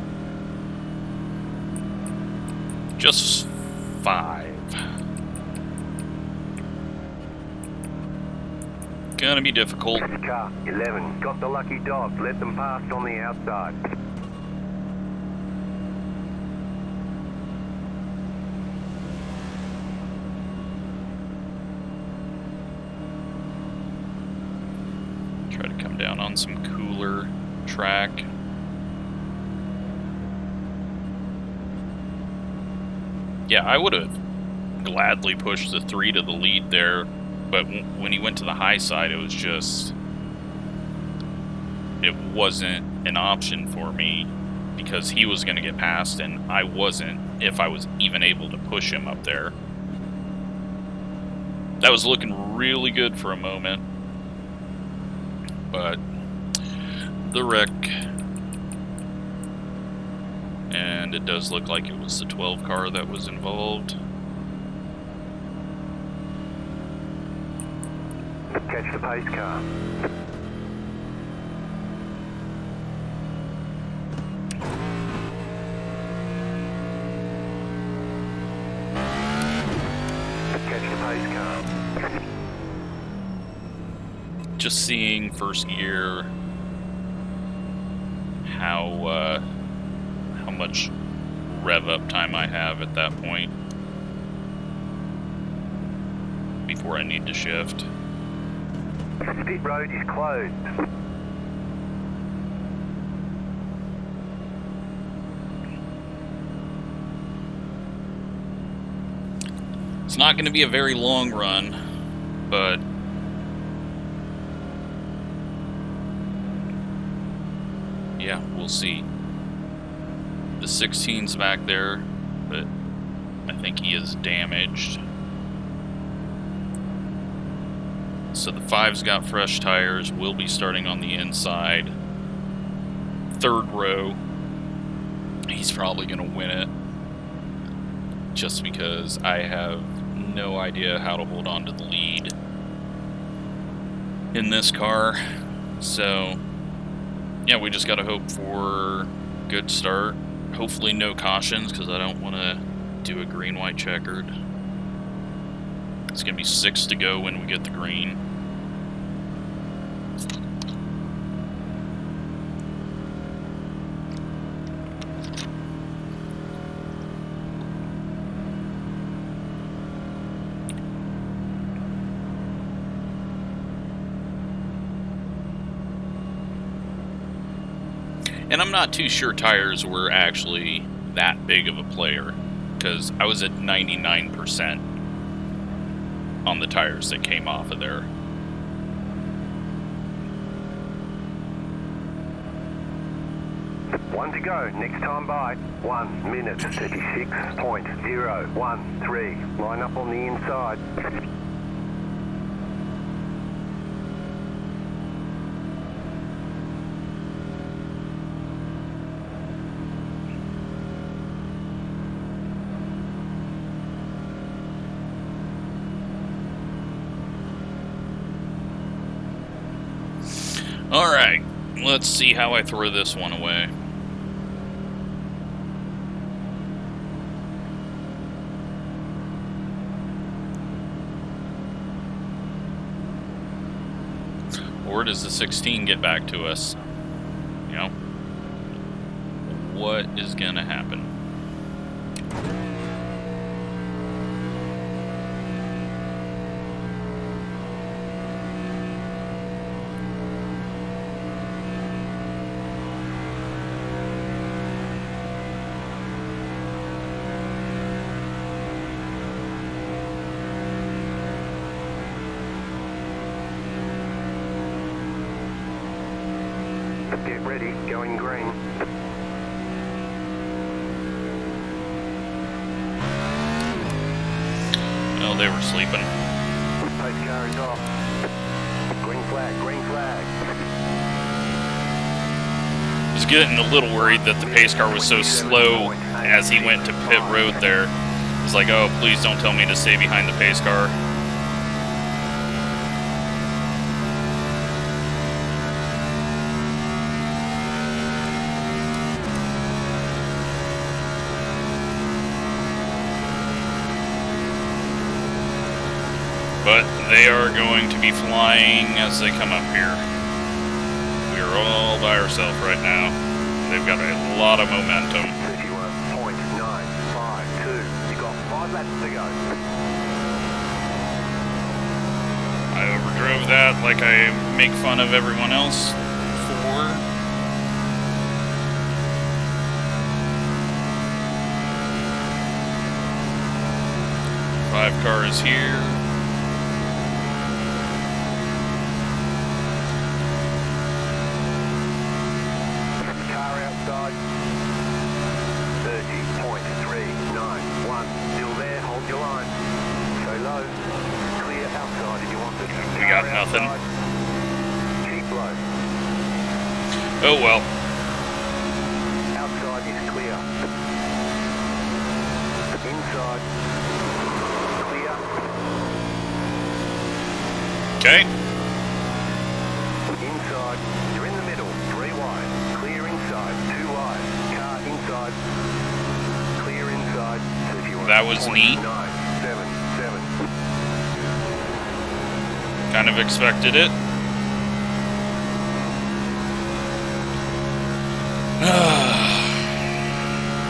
Just 5. Gonna be difficult. Car 11. Got the lucky dog. Let them pass on the outside. Try to come down on some cooler track. Yeah, I would have gladly pushed the 3 to the lead there, but when he went to the high side, it was just, it wasn't an option for me because he was going to get past and I wasn't, if I was even able to push him up there. That was looking really good for a moment, but the wreck, and it does look like it was the 12 car that was involved. Catch the pace car. pace car. Just seeing first gear how much rev up time I have at that point before I need to shift. Pit road is closed. It's not going to be a very long run, but yeah, we'll see. The 16's back there, but I think he is damaged. So the 5's got fresh tires. We'll be starting on the inside. Third row. He's probably going to win it. Just because I have no idea how to hold on to the lead in this car. So, yeah, we just got to hope for a good start. Hopefully no cautions, because I don't want to do a green-white checkered. It's going to be 6 to go when we get the green. And I'm not too sure tires were actually that big of a player, because I was at 99% on the tires that came off of there. One to go, next time by. 1 minute, 36.013. Line up on the inside. Alright, let's see how I throw this one away. Or does the 16 get back to us? You know? What is gonna happen? Get ready, going green. Well, they were sleeping. Pace car is off. Green flag, green flag. I was getting a little worried that the pace car was so slow as he went to pit road there. I was like, oh, please don't tell me to stay behind the pace car. But they are going to be flying as they come up here. We are all by ourselves right now. They've got a lot of momentum. 31.952. You got 5 laps to go. I overdrove that like I make fun of everyone else for. 5 cars here. Car outside. 30.391. Still there, hold your line. So low. Clear outside if you want it. We got nothing. Keep low. Oh well. Outside is clear. Inside. Clear. Okay. Inside. You're in the middle. 3 wide. Clear inside. 2 wide. Car inside. Clear inside. That was neat. 977. kind of expected it.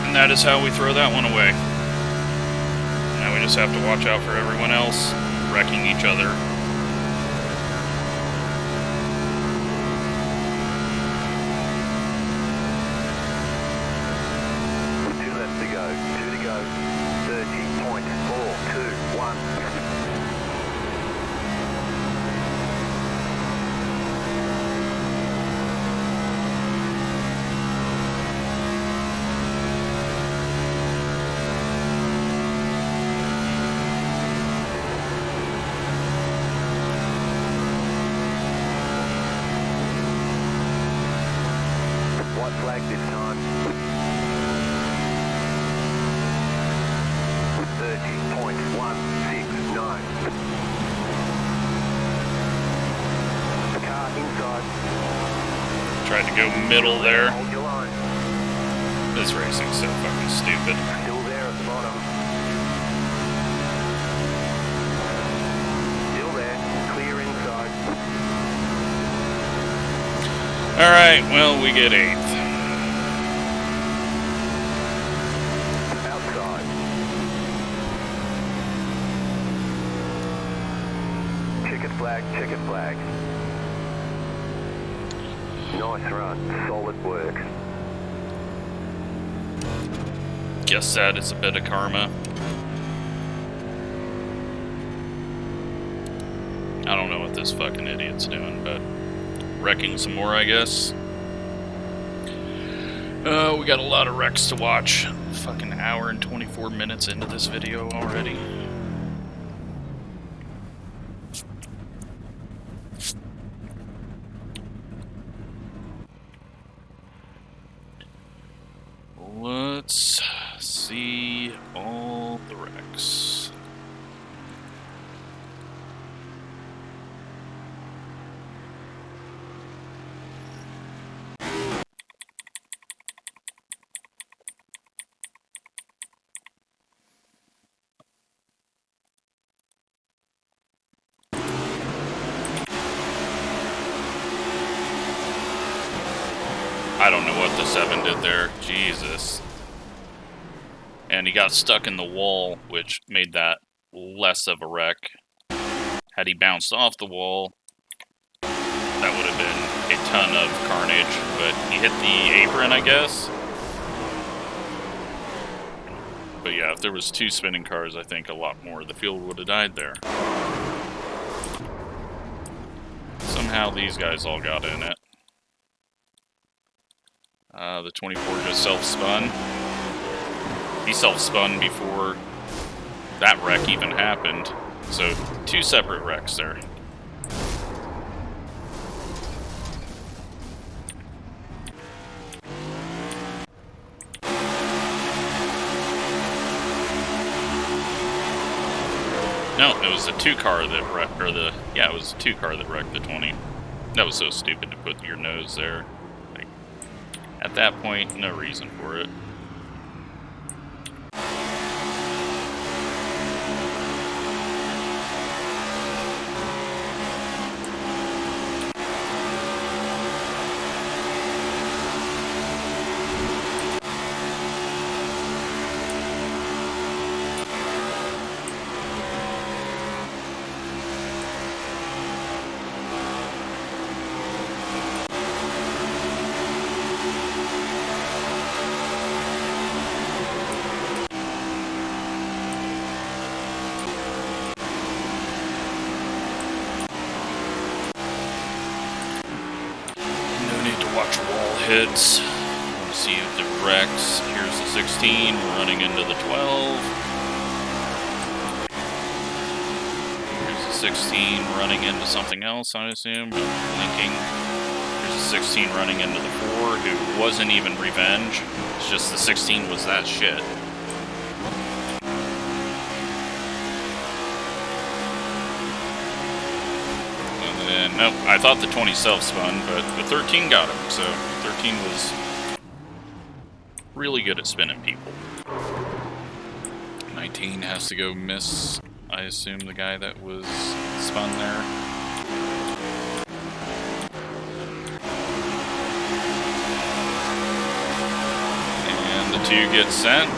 And that is how we throw that one away. Now we just have to watch out for everyone else wrecking each other. To go. 30.421. White flag this time. 30.169. Car inside. Tried to go middle there. Hold your line. This racing's so fucking stupid. Still there at the bottom. Still there. Clear inside. Alright, well, we get 8th. Outside. Checkered flag, checkered flag. Nice run. Solid work. Guess that is a bit of karma. I don't know what this fucking idiot's doing, but wrecking some more, I guess. We got a lot of wrecks to watch. Fucking hour and 24 minutes into this video already. Let's see all the wrecks. I don't know what the 7 did there. Jesus. And he got stuck in the wall, which made that less of a wreck. Had he bounced off the wall, that would have been a ton of carnage. But he hit the apron, I guess. But yeah, if there was 2 spinning cars, I think a lot more of the field would have died there. Somehow these guys all got in it. The 24 just self-spun. He self-spun before that wreck even happened. So, 2 separate wrecks there. No, it was a 2 car that wrecked, or the, yeah, it was a 2 car that wrecked the 20. That was so stupid to put your nose there. Like, at that point, no reason for it. Watch wall hits. Let's see the wrecks. Here's the 16. We're running into the 12. Here's the 16 running into something else, I assume. Blinking. Here's the 16 running into the 4, who wasn't even revenge. It's just the 16 was that shit. And nope, I thought the 20 self-spun, but the 13 got him, so 13 was really good at spinning people. 19 has to go miss, I assume, the guy that was spun there. 2 gets sent.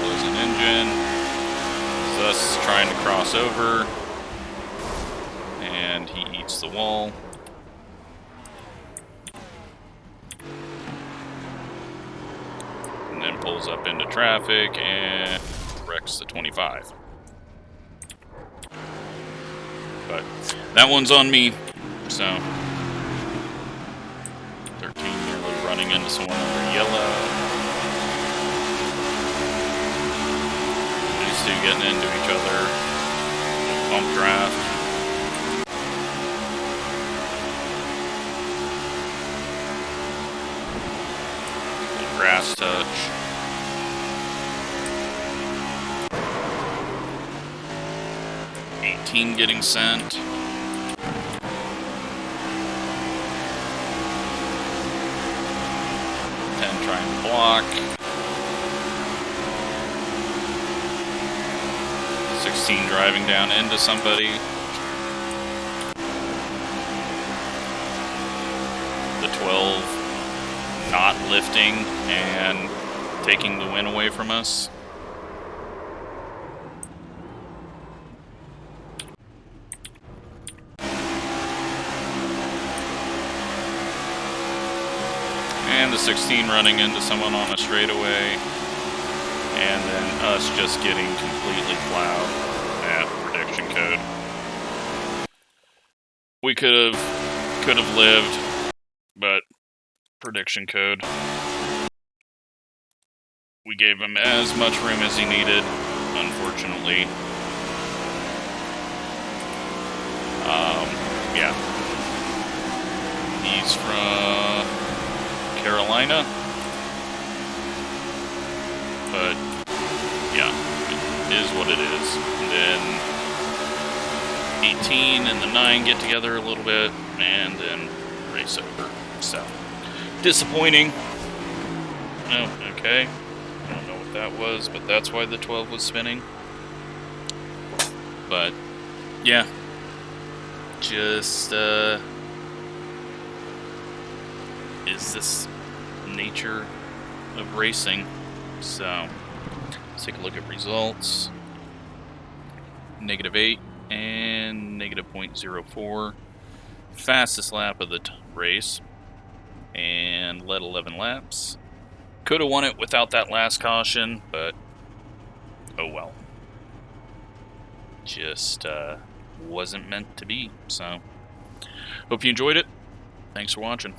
Blows an engine. Thus trying to cross over. And he eats the wall. And then pulls up into traffic and wrecks the 25. But that one's on me, so 13 nearly running into someone under yellow. These two getting into each other. Bump draft. Grass touch. Getting sent. 10 trying to block. 16 driving down into somebody. The 12 not lifting and taking the win away from us. And the 16 running into someone on a straightaway. And then us just getting completely plowed at prediction code. We could have lived, but prediction code. We gave him as much room as he needed, unfortunately. Yeah. He's from Carolina, but yeah, it is what it is. And then 18 and the 9 get together a little bit, and then race over. So disappointing. Oh, okay. I don't know what that was, but that's why the 12 was spinning. But yeah, just is this nature of racing. So let's take a look at results. -8 and -0.04. Fastest lap of the race, and led 11 laps. Could have won it without that last caution, but oh well. Just wasn't meant to be. So hope you enjoyed it. Thanks for watching.